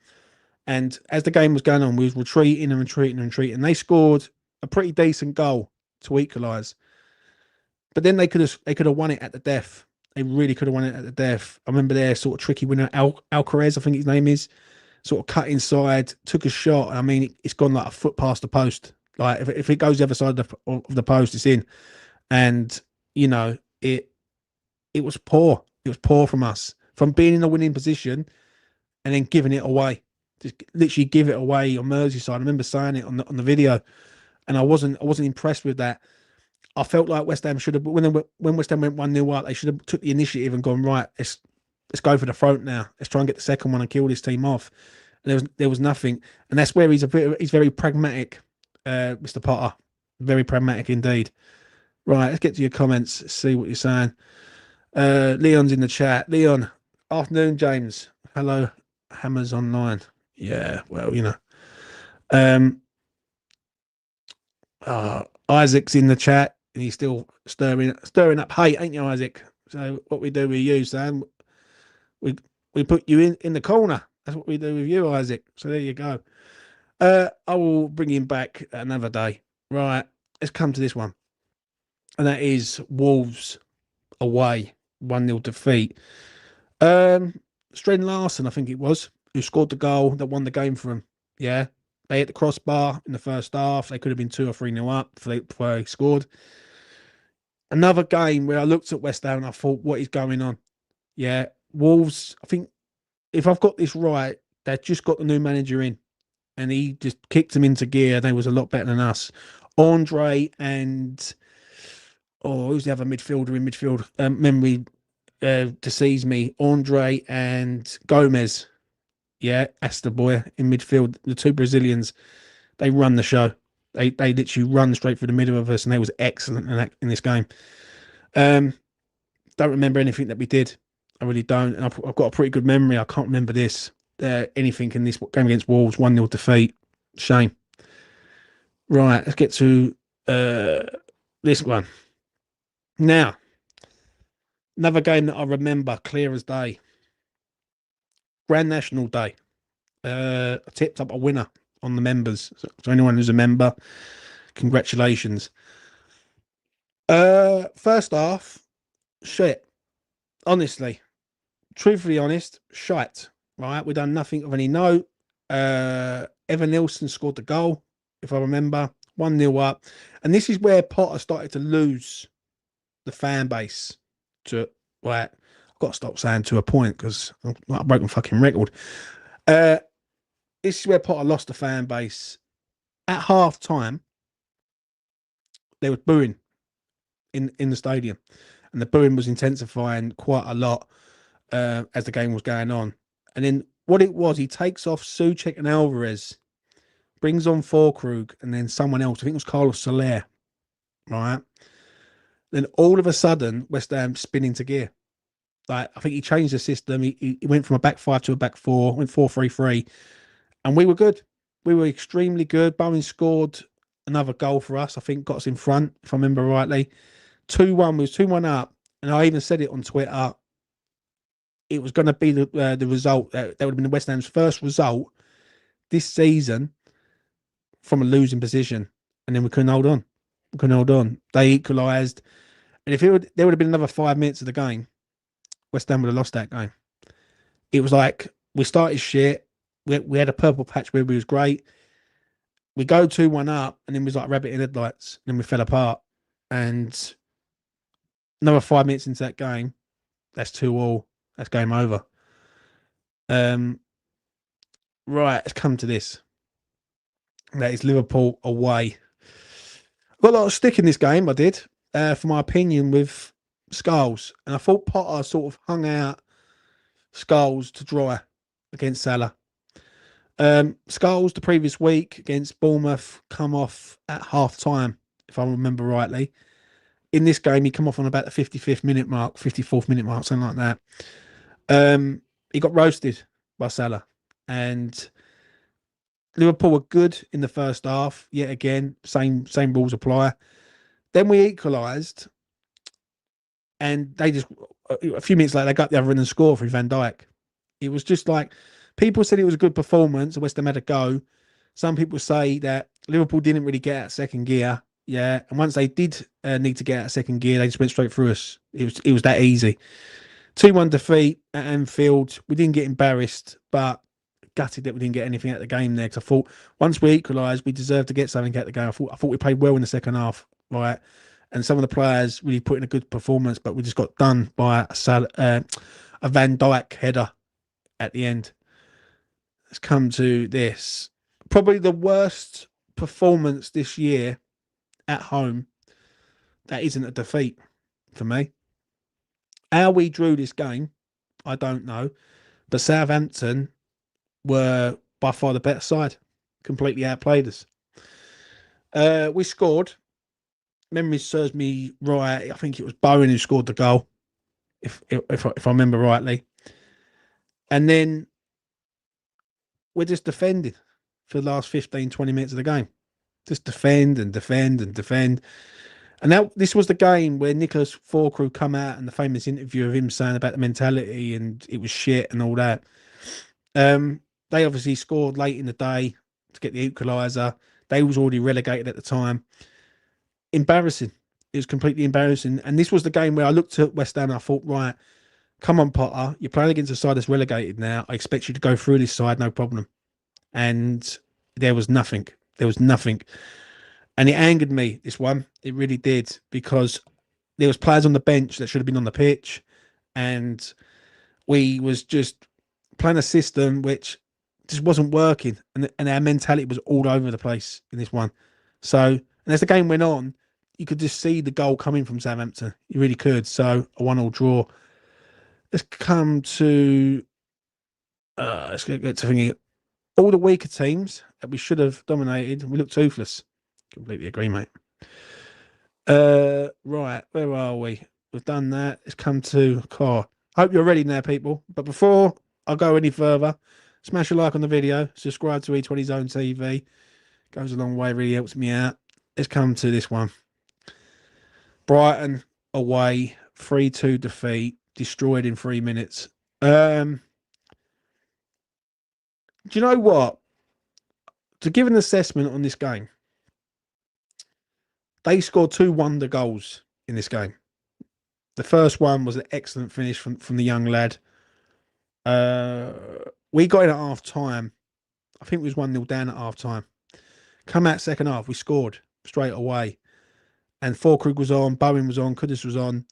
And as the game was going on, we was retreating and retreating and retreating. And they scored a pretty decent goal to equalise. But then they could have won it at the death. They really could have won it at the death. I remember their sort of tricky winner, Alcaraz, I think his name is, sort of cut inside, took a shot. I mean, it's gone like a foot past the post. Like if it goes the other side of the post, it's in. And you know, it was poor. It was poor from us, from being in a winning position and then giving it away. Just literally give it away on Merseyside. I remember saying it on the video, and I wasn't impressed with that. I felt like West Ham should have, when West Ham went 1-0 up, they should have took the initiative and gone, right, let's go for the throat now. Let's try and get the second one and kill this team off. And there was nothing, and that's where he's very pragmatic, Mr. Potter, very pragmatic indeed. Right, let's get to your comments. See what you're saying. Leon's in the chat. Leon, afternoon, James. Hello, Hammers Online. Yeah, well, you know. Isaac's in the chat, and he's still stirring up hate, ain't you, Isaac? So what we do with you, Sam, we we put you in the corner. That's what we do with you, Isaac. So there you go. I will bring him back another day. Right, let's come to this one, and that is Wolves away, 1-0 defeat. Stren Larson, I think it was, who scored the goal that won the game for him. Yeah, they hit the crossbar in the first half. They could have been 2 or 3-0 up before they scored. Another game where I looked at West Ham and I thought, what is going on? Yeah, Wolves, I think if I've got this right, they've just got the new manager in and he just kicked them into gear. They was a lot better than us. Andre and, who's the other midfielder in midfield? Memory deceives me. Andre and Gomez. Yeah, that's the boy in midfield. The two Brazilians, they run the show. They literally run straight through the middle of us, and they was excellent in this game. Don't remember anything that we did. I really don't. And I've got a pretty good memory. I can't remember this anything in this game against Wolves. 1-0 defeat. Shame. Right, let's get to this one. Now, another game that I remember clear as day. Grand National Day. I tipped up a winner on the members. So anyone who's a member, congratulations. First half, shit. Honestly, truthfully honest, shite. Right, we done nothing of any note. Evan Nilsson scored the goal, if I remember, 1-0 up, and this is where Potter started to lose the fan base. To right, I've got to stop saying to a point because I'm like a broken fucking record. This is where Potter lost the fan base. At half time, they were booing in the stadium, and the booing was intensifying quite a lot as the game was going on. And then what it was, he takes off Souček and Alvarez, brings on Forkrug, and then someone else. I think it was Carlos Soler, right? Then all of a sudden, West Ham spin into gear. Like I think he changed the system. He went from a back five to a back four, went 4-3-3, and we were good. We were extremely good. Bowen scored another goal for us. I think got us in front, if I remember rightly. 2-1 was 2-1 up, and I even said it on Twitter. It was going to be the result. That would have been the West Ham's first result this season from a losing position, and then we couldn't hold on. We couldn't hold on. They equalised, and if there would have been another 5 minutes of the game, West Ham would have lost that game. It was like we started shit. We had a purple patch where we was great. We go 2-1 up, and then we was like rabbit in headlights, and then we fell apart. And another 5 minutes into that game, that's 2-2. That's game over. Right, let's come to this. That is Liverpool away. Got a lot of stick in this game, I did, for my opinion with Scholes. And I thought Potter sort of hung out Scholes to dry against Salah. Scholes the previous week against Bournemouth come off at half time, if I remember rightly. In this game, he come off on about the 55th minute mark, 54th minute mark, something like that. He got roasted by Salah, and Liverpool were good in the first half. Yet again, same rules apply. Then we equalised, and they just a few minutes later they got the other end and score for Van Dijk. It was just like people said it was a good performance. And West Ham had a go. Some people say that Liverpool didn't really get out second gear. Yeah, and once they did need to get out second gear, they just went straight through us. It was that easy. 2-1 defeat at Anfield. We didn't get embarrassed, but gutted that we didn't get anything out of the game there. Because I thought once we equalised, we deserved to get something out of the game. I thought we played well in the second half, right? And some of the players really put in a good performance, but we just got done by a Van Dijk header at the end. Let's come to this. Probably the worst performance this year at home. That isn't a defeat for me. How we drew this game, I don't know. But Southampton were by far the better side. Completely outplayed us. We scored. Memory serves me right. I think it was Bowen who scored the goal, if I remember rightly. And then we're just defending for the last 15, 20 minutes of the game. Just defend and defend and defend. And now this was the game where Nicholas Forcrew come out and the famous interview of him saying about the mentality and it was shit and all that. Um, they obviously scored late in the day to get the equaliser. They was already relegated at the time. Embarrassing. It was completely embarrassing. And this was the game where I looked at West Ham and I thought, right, come on, Potter, you're playing against a side that's relegated now. I expect you to go through this side, no problem. And there was nothing. There was nothing. And it angered me, this one. It really did, because there was players on the bench that should have been on the pitch. And we was just playing a system which just wasn't working. And our mentality was all over the place in this one. So, and as the game went on, you could just see the goal coming from Southampton. You really could. So, a 1-1 draw. Let's come to let's get to thinking all the weaker teams that we should have dominated. We look toothless. Completely agree, mate. Right, where are we? We've done that. Let's come to car. Hope you're ready now, people. But before I go any further, smash a like on the video. Subscribe to E20 Zone TV. Goes a long way. Really helps me out. Let's come to this one. Brighton away, 3-2 defeat, destroyed in 3 minutes. Do you know what? To give an assessment on this game, they scored 2 wonder goals in this game. The first one was an excellent finish from the young lad. We got in at half time. I think it was 1-0 down at half time. Come out second half, we scored straight away. And Forkrug was on, Bowen was on, Kudus was on.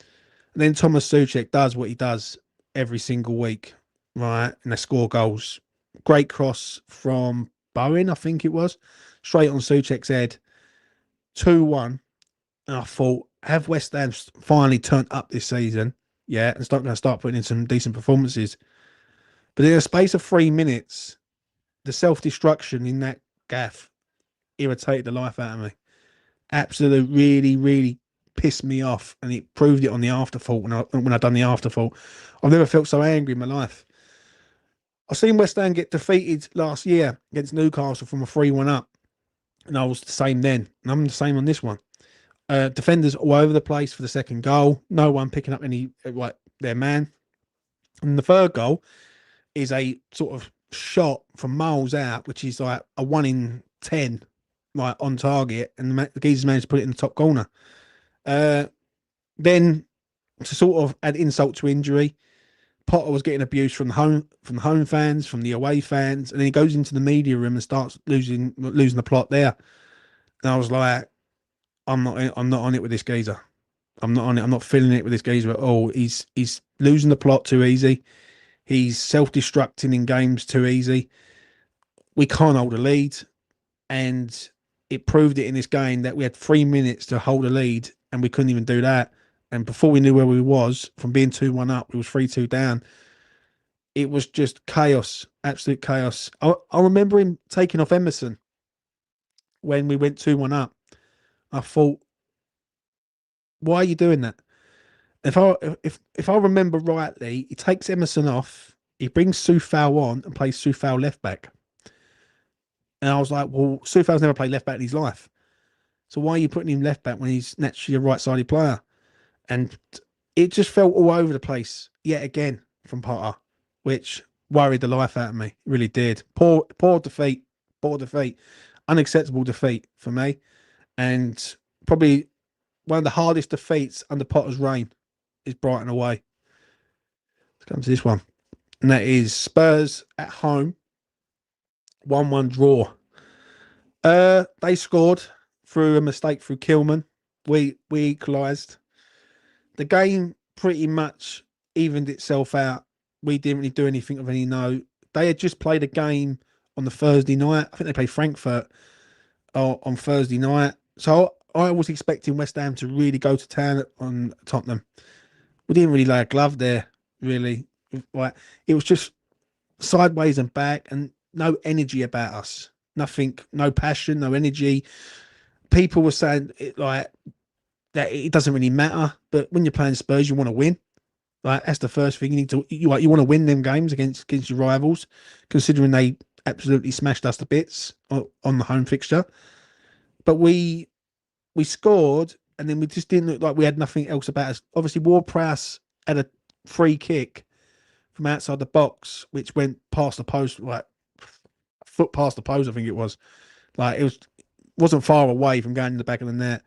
And then Thomas Souček does what he does every single week, right? And they score goals. Great cross from Bowen, I think it was, straight on Souček's head. 2-1. And I thought, have West Ham finally turned up this season? Yeah, and going to start putting in some decent performances. But in a space of 3 minutes, the self-destruction in that gaff irritated the life out of me. Absolutely, really, really pissed me off, and it proved it on the afterthought when I done the afterthought. I've never felt so angry in my life. I've seen West Ham get defeated last year against Newcastle from a 3-1 up, and I was the same then, and I'm the same on this one. Defenders all over the place for the second goal. No one picking up any their man. And the third goal is a sort of shot from miles out, which is like a 1 in 10, like on target, and the geezers managed to put it in the top corner. Then to sort of add insult to injury, Potter was getting abused from the home fans, from the away fans, and then he goes into the media room and starts losing the plot there. And I was like, I'm not on it with this geezer. I'm not on it. I'm not feeling it with this geezer at all. He's losing the plot too easy. He's self-destructing in games too easy. We can't hold a lead, and it proved it in this game that we had 3 minutes to hold a lead, and we couldn't even do that. And before we knew where we was, from being 2-1 up, we was 3-2 down. It was just chaos, absolute chaos. I remember him taking off Emerson when we went 2-1 up. I thought, why are you doing that? If I remember rightly, he takes Emerson off, he brings Soufal on and plays Soufal left back. And I was like, well, Soufal's never played left back in his life. So why are you putting him left back when he's naturally a right-sided player? And it just felt all over the place yet again from Potter, which worried the life out of me. It really did. Poor defeat. Unacceptable defeat for me. And probably one of the hardest defeats under Potter's reign is Brighton away. Let's come to this one. And that is Spurs at home. 1-1 draw. They scored through a mistake through Kilman. We equalised. The game pretty much evened itself out. We didn't really do anything of any note. They had just played a game on the Thursday night. I think they played Frankfurt on Thursday night. So I was expecting West Ham to really go to town on Tottenham. We didn't really lay a glove there, really. It was just sideways and back, and no energy about us. Nothing, no passion, no energy. People were saying that it doesn't really matter, but when you're playing Spurs, you want to win. That's the first thing you need to. You want to win them games against your rivals, considering they absolutely smashed us to bits on the home fixture. But we scored, and then we just didn't look like we had nothing else about us. Obviously, Ward-Prowse had a free kick from outside the box, which went past the post, like a foot past the post, I think it was. Like it wasn't far away from going in the back of the net,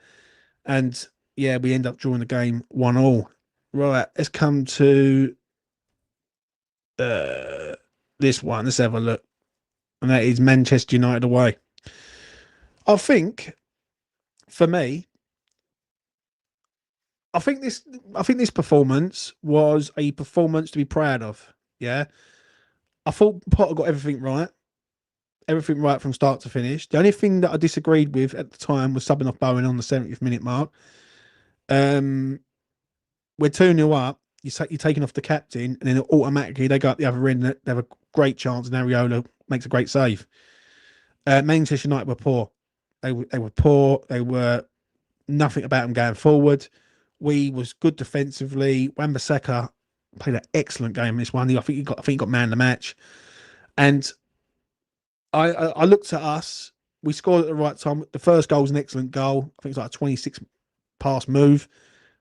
and yeah, we end up drawing the game 1-1. Right, let's come to uh, this one. Let's have a look, and that is Manchester United away. I think for me, I think this I think this performance was a performance to be proud of. Yeah. I thought Potter got everything right from start to finish. The only thing that I disagreed with at the time was subbing off Bowen on the 70th minute mark. Um, we're 2-0 up. You're taking off the captain, and then automatically they go up the other end. They have a great chance, and Areola makes a great save. Manchester United were poor. They were poor. They were nothing about them going forward. We was good defensively. Wan-Bissaka played an excellent game in this one. I think he got man of the match. And I looked at us. We scored at the right time. The first goal was an excellent goal. I think it was like a 26 pass move,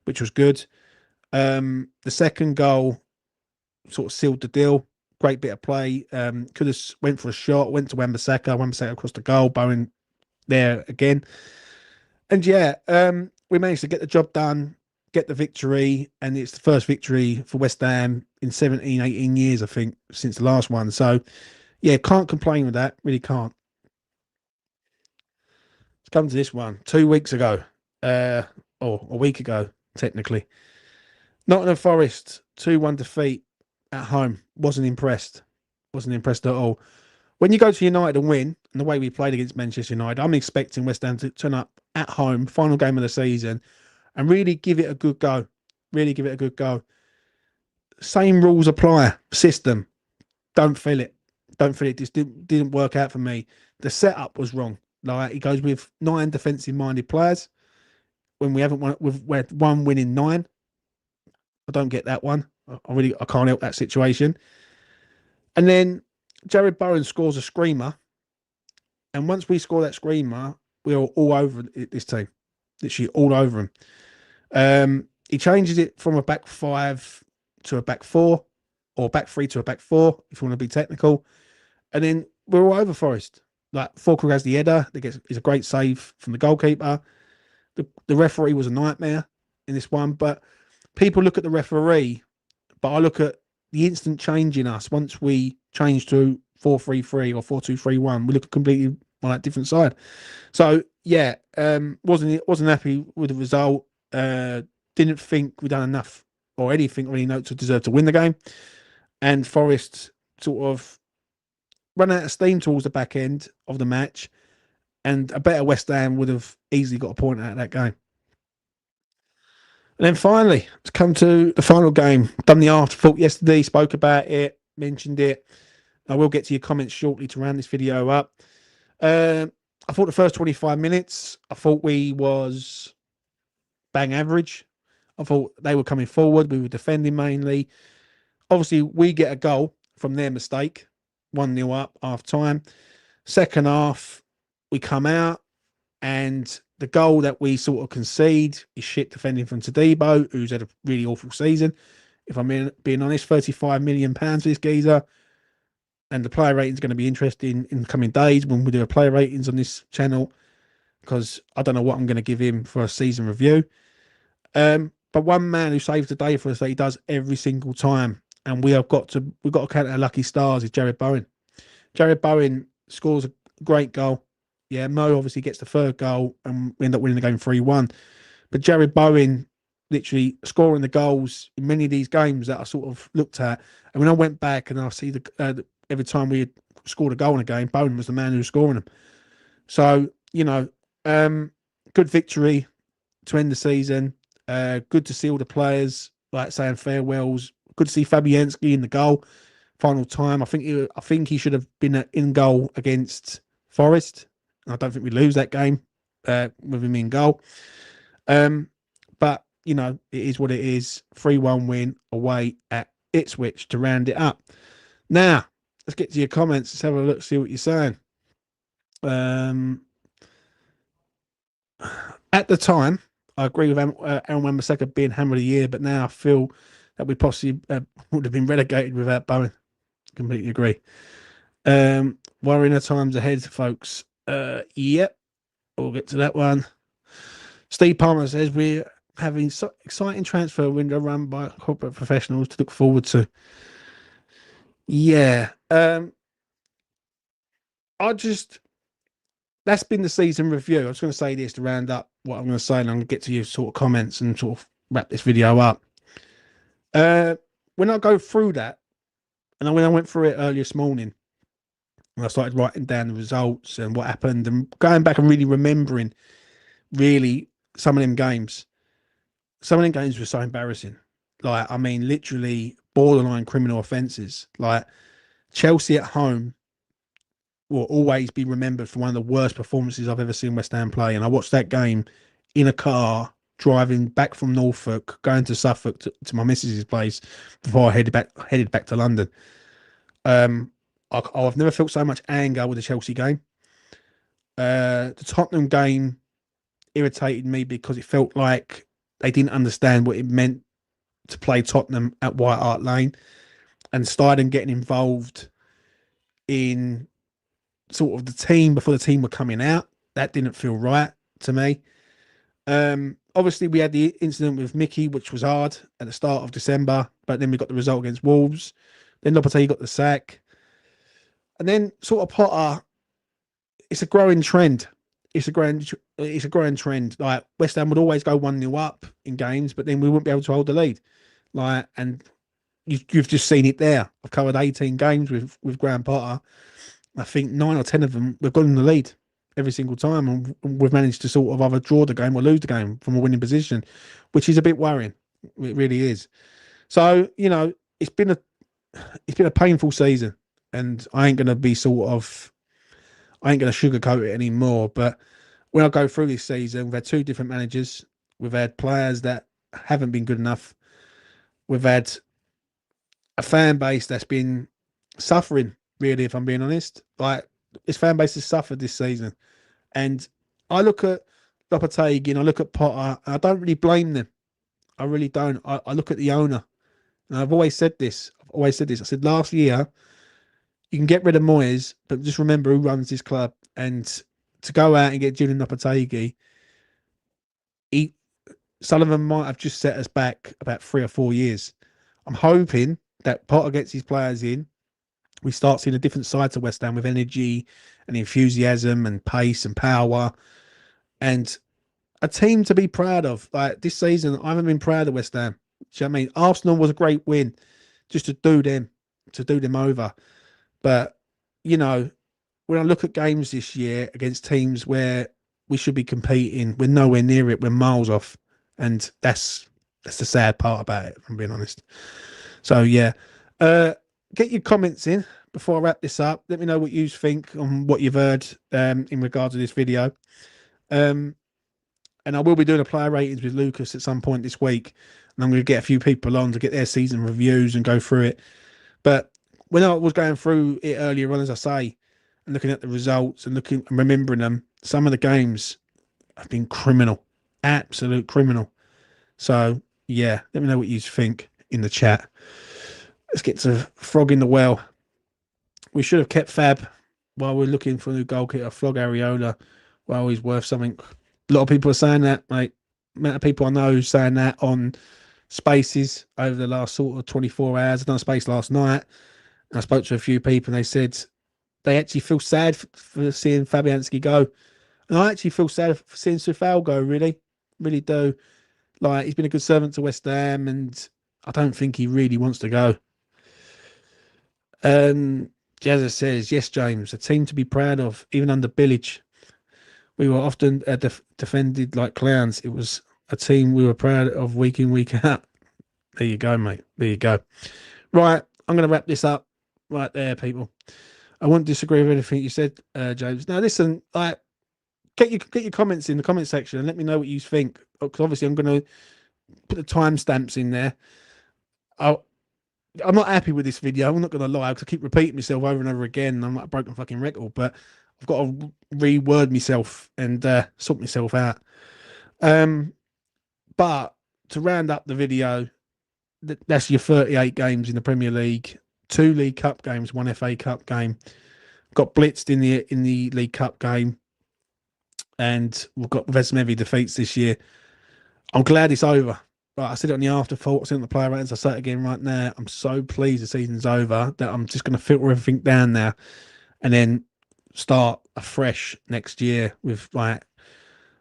which was good. The second goal sort of sealed the deal. Great bit of play. Could have went for a shot. Went to Wan-Bissaka. Wan-Bissaka across the goal. Bowen there again. And yeah, we managed to get the job done, get the victory, and it's the first victory for West Ham in 17, 18 years, I think, since the last one. So yeah, can't complain with that. Really can't. Let's come to this one. 2 weeks ago, or a week ago, technically. Nottingham Forest 2-1 defeat at home. Wasn't impressed. Wasn't impressed at all. When you go to United and win, and the way we played against Manchester United, I'm expecting West Ham to turn up at home, final game of the season, and really give it a good go. Really give it a good go. Same rules apply. System. Don't feel it. Don't feel it. This didn't work out for me. The setup was wrong. Like he goes with 9 defensive minded players when we haven't won. We've had one win in 9. I don't get that one. I can't help that situation. And then Jared Bowen scores a screamer, and once we score that screamer, we are all over this team. Literally all over him. He changes it from a back 5 to a back 4, or back 3 to a back 4, if you want to be technical. And then we're all over Forest. Like Falkirk has the header. It's a great save from the goalkeeper. The referee was a nightmare in this one, but people look at the referee, but I look at the instant change in us once we change to 4-3-3 or 4-2-3-1. We look a completely on that different side. So yeah, wasn't happy with the result. Didn't think we'd done enough or anything really to deserve to win the game. And Forest sort of run out of steam towards the back end of the match, and a better West Ham would have easily got a point out of that game. And then finally, let's come to the final game. Done the afterthought yesterday, spoke about it, mentioned it. I will get to your comments shortly to round this video up. I thought the first 25 minutes, I thought we was bang average. I thought they were coming forward. We were defending mainly. Obviously, we get a goal from their mistake. 1-0 up, half time. Second half, we come out, and the goal that we sort of concede is shit defending from Tadibo, who's had a really awful season. If I'm being honest, £35 million for this geezer. And the player rating is going to be interesting in the coming days when we do a player ratings on this channel, because I don't know what I'm going to give him for a season review. But one man who saves the day for us that he does every single time, and we've got to count our lucky stars, is Jared Bowen. Jared Bowen scores a great goal. Yeah, Mo obviously gets the third goal, and we end up winning the game 3-1. But Jared Bowen literally scoring the goals in many of these games that I sort of looked at, and when I went back and I see every time we had scored a goal in a game, Bowen was the man who was scoring them. So good victory to end the season. Good to see all the players like saying farewells. Good to see Fabianski in the goal. Final time. I think he should have been in goal against Forest. I don't think we lose that game with him in goal. But it is what it is. 3-1 win away at Ipswich to round it up. Now, let's get to your comments. Let's have a look, see what you're saying. At the time, I agree with Aaron Wan-Bissaka being Hammer of the Year, but now I feel that we possibly would have been relegated without Bowen. Completely agree. Worrying the times ahead, folks. Yep, we'll get to that one. Steve Palmer says we're having so exciting transfer window run by corporate professionals to look forward to. Yeah. I just that's been the season review. I was going to say this to round up what I'm going to say, and I'm going to get to your sort of comments and sort of wrap this video up. When I go through that, and when I went through it earlier this morning, and I started writing down the results and what happened, and going back and really remembering really some of them games. Some of them games were so embarrassing. Like, I mean, literally borderline criminal offences. Like Chelsea at home will always be remembered for one of the worst performances I've ever seen West Ham play. And I watched that game in a car driving back from Norfolk, going to Suffolk to my missus's place before I headed back to London. I've never felt so much anger with the Chelsea game. The Tottenham game irritated me because it felt like they didn't understand what it meant to play Tottenham at White Hart Lane, and started getting involved in sort of the team before the team were coming out. That didn't feel right to me. Obviously, we had the incident with Mickey, which was hard at the start of December, but then we got the result against Wolves. Then Lopetegui got the sack. And then sort of Potter, it's a growing trend. It's a growing trend. Like West Ham would always go 1-0 up in games, but then we wouldn't be able to hold the lead. Like, and you've just seen it there. I've covered 18 games with Graham Potter. I think 9 or 10 of them we've got in the lead every single time, and we've managed to sort of either draw the game or lose the game from a winning position, which is a bit worrying. It really is. So it's been a painful season, and I ain't gonna sugarcoat it anymore. But when I go through this season, we've had 2 different managers. We've had players that haven't been good enough. We've had a fan base that's been suffering, really, if I'm being honest. Like, this fan base has suffered this season. And I look at Lopetegui and I look at Potter, and I don't really blame them. I really don't. I look at the owner. And I've always said this. I said last year, you can get rid of Moyes, but just remember who runs this club. And to go out and get Julian Lopetegui, Sullivan might have just set us back about 3 or 4 years. I'm hoping that Potter gets his players in. We start seeing a different side to West Ham with energy and enthusiasm and pace and power, and a team to be proud of. Like this season, I haven't been proud of West Ham. Do you know what I mean? Arsenal was a great win just to do them over. But, when I look at games this year against teams where we should be competing, we're nowhere near it. We're miles off. And that's the sad part about it, if I'm being honest. So, yeah. Get your comments in before I wrap this up. Let me know what you think on what you've heard in regards to this video. And I will be doing a player ratings with Lucas at some point this week. And I'm going to get a few people on to get their season reviews and go through it. But when I was going through it earlier on, as I say, and looking at the results and looking and remembering them, some of the games have been criminal, absolute criminal. So, yeah, let me know what you think in the chat. Let's get to Frog in the Well. We should have kept Fab while we're looking for a new goalkeeper. Flog Areola while he's worth something. A lot of people are saying that, mate. Amount of people I know saying that on Spaces over the last sort of 24 hours. I've done a space last night. And I spoke to a few people and they said they actually feel sad for seeing Fabianski go. And I actually feel sad for seeing Sufal go, really. Really do. Like, he's been a good servant to West Ham and I don't think he really wants to go. Jazza says, yes, James, a team to be proud of, even under Billage. We were often defended like clowns. It was a team we were proud of week in, week out. There you go, mate. There you go. Right, I'm going to wrap this up right there, people. I won't disagree with anything you said, James. Now, listen, like, get your comments in the comment section and let me know what you think. Because obviously, I'm going to put the timestamps in there. I'm not happy with this video. I'm not going to lie, because I keep repeating myself over and over again. I'm like a broken fucking record, but I've got to reword myself and sort myself out. But to round up the video, that's your 38 games in the Premier League, 2 League Cup games, 1 FA Cup game. Got blitzed in the League Cup game, and we've had some heavy defeats this year. I'm glad it's over. Like I said it on the afterthought, I said it on the player ratings, I say it again right now. I'm so pleased the season's over that I'm just going to filter everything down now and then start afresh next year with like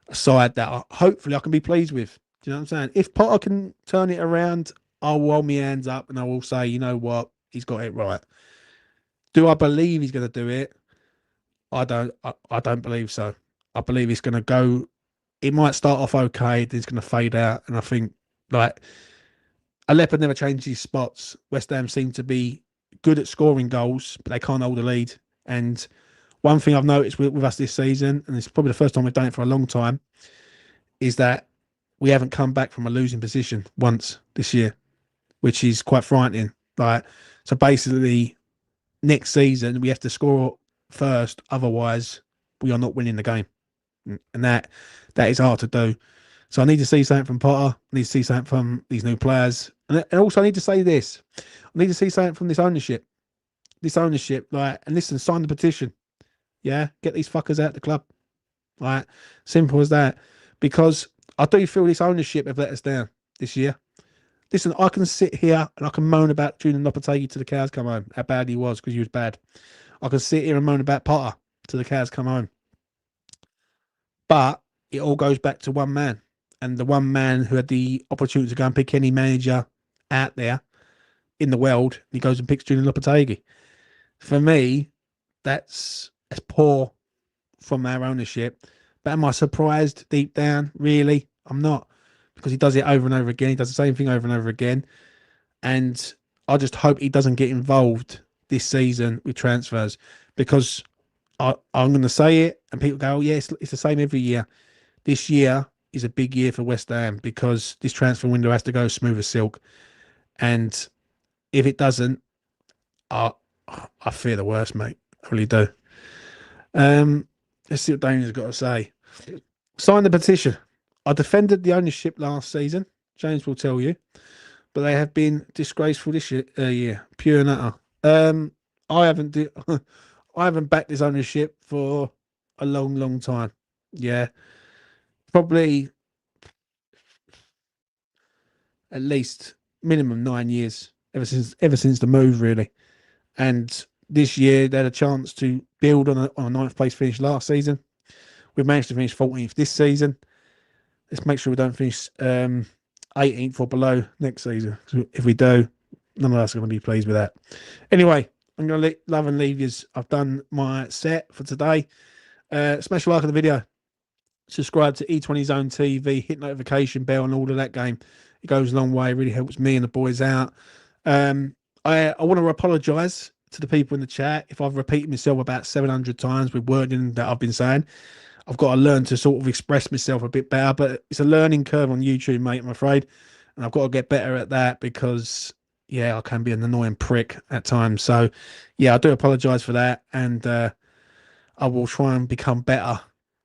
a side that hopefully I can be pleased with. Do you know what I'm saying? If Potter can turn it around, I'll roll my hands up and I will say, you know what, he's got it right. Do I believe he's going to do it? I don't. I don't believe so. I believe he's going to go. It might start off okay, then it's going to fade out, and I think like Aleppo never changes his spots. West Ham seem to be good at scoring goals, but they can't hold a lead. And one thing I've noticed with us this season, and it's probably the first time we've done it for a long time, is that we haven't come back from a losing position once this year, which is quite frightening. Like, so basically, next season we have to score first, otherwise we are not winning the game, and that is hard to do. So I need to see something from Potter. I need to see something from these new players, and also I need to say this: I need to see something from this ownership. This ownership, like, and listen, sign the petition. Yeah, get these fuckers out of the club. Right, simple as that. Because I do feel this ownership have let us down this year. Listen, I can sit here and I can moan about Julian Lopetegui till the cows come home, how bad he was because he was bad. I can sit here and moan about Potter till the cows come home. But it all goes back to one man. And the one man who had the opportunity to go and pick any manager out there in the world, he goes and picks Julian Lopetegui. For me, that's poor from our ownership. But am I surprised deep down? Really? I'm not. Because he does it over and over again. He does the same thing over and over again. And I just hope he doesn't get involved this season with transfers. Because I'm going to say it and people go, oh, yeah, it's the same every year. This year is a big year for West Ham because this transfer window has to go smooth as silk. And if it doesn't, I fear the worst, mate. I really do. Let's see what Damien's got to say. Sign the petition. I defended the ownership last season. James will tell you, but they have been disgraceful this year, pure and utter. I haven't backed this ownership for a long, long time. Yeah, probably at least minimum 9 years ever since the move, really. And this year they had a chance to build on a ninth place finish last season. We've managed to finish 14th this season. Let's make sure we don't finish 18th or below next season. If we do, none of us are going to be pleased with that. Anyway, I'm going to love and leave you. I've done my set for today. Smash a like on the video. Subscribe to E20 Zone TV. Hit notification bell and all of that game. It goes a long way. It really helps me and the boys out. I want to apologise to the people in the chat if I've repeated myself about 700 times with wording that I've been saying. I've got to learn to sort of express myself a bit better, but it's a learning curve on YouTube, mate, I'm afraid. And I've got to get better at that because, yeah, I can be an annoying prick at times. So, yeah, I do apologise for that. And I will try and become better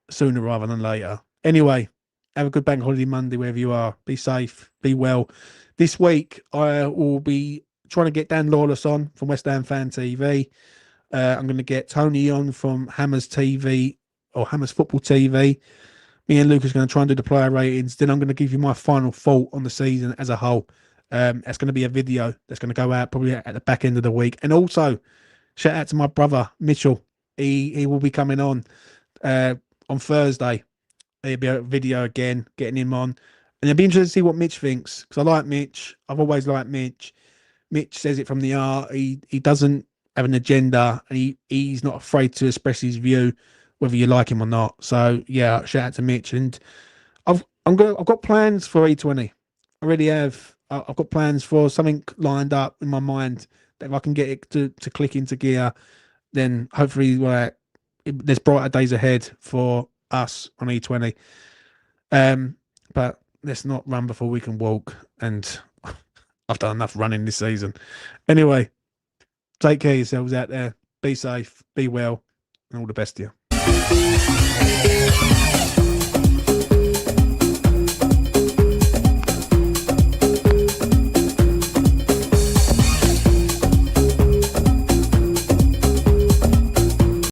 sooner rather than later. Anyway, have a good bank holiday Monday wherever you are. Be safe, be well. This week, I will be trying to get Dan Lawless on from West Ham Fan TV. I'm going to get Tony on from Hammers TV or Hammers Football TV. Me and Luke is going to try and do the player ratings. Then I'm going to give you my final thought on the season as a whole. It's going to be a video that's going to go out probably at the back end of the week. And also, shout out to my brother, Mitchell. He will be coming on Thursday. There'll be a video again, getting him on. And it'll be interesting to see what Mitch thinks. Because I like Mitch. I've always liked Mitch. Mitch says it from the heart. He doesn't have an agenda. And he's not afraid to express his view, whether you like him or not. So, yeah, shout out to Mitch. And I've got plans for E20. I really have. I've got plans for something lined up in my mind that if I can get it to click into gear, then hopefully there's brighter days ahead for us on E20. But let's not run before we can walk. And I've done enough running this season. Anyway, take care of yourselves out there. Be safe, be well, and all the best to you.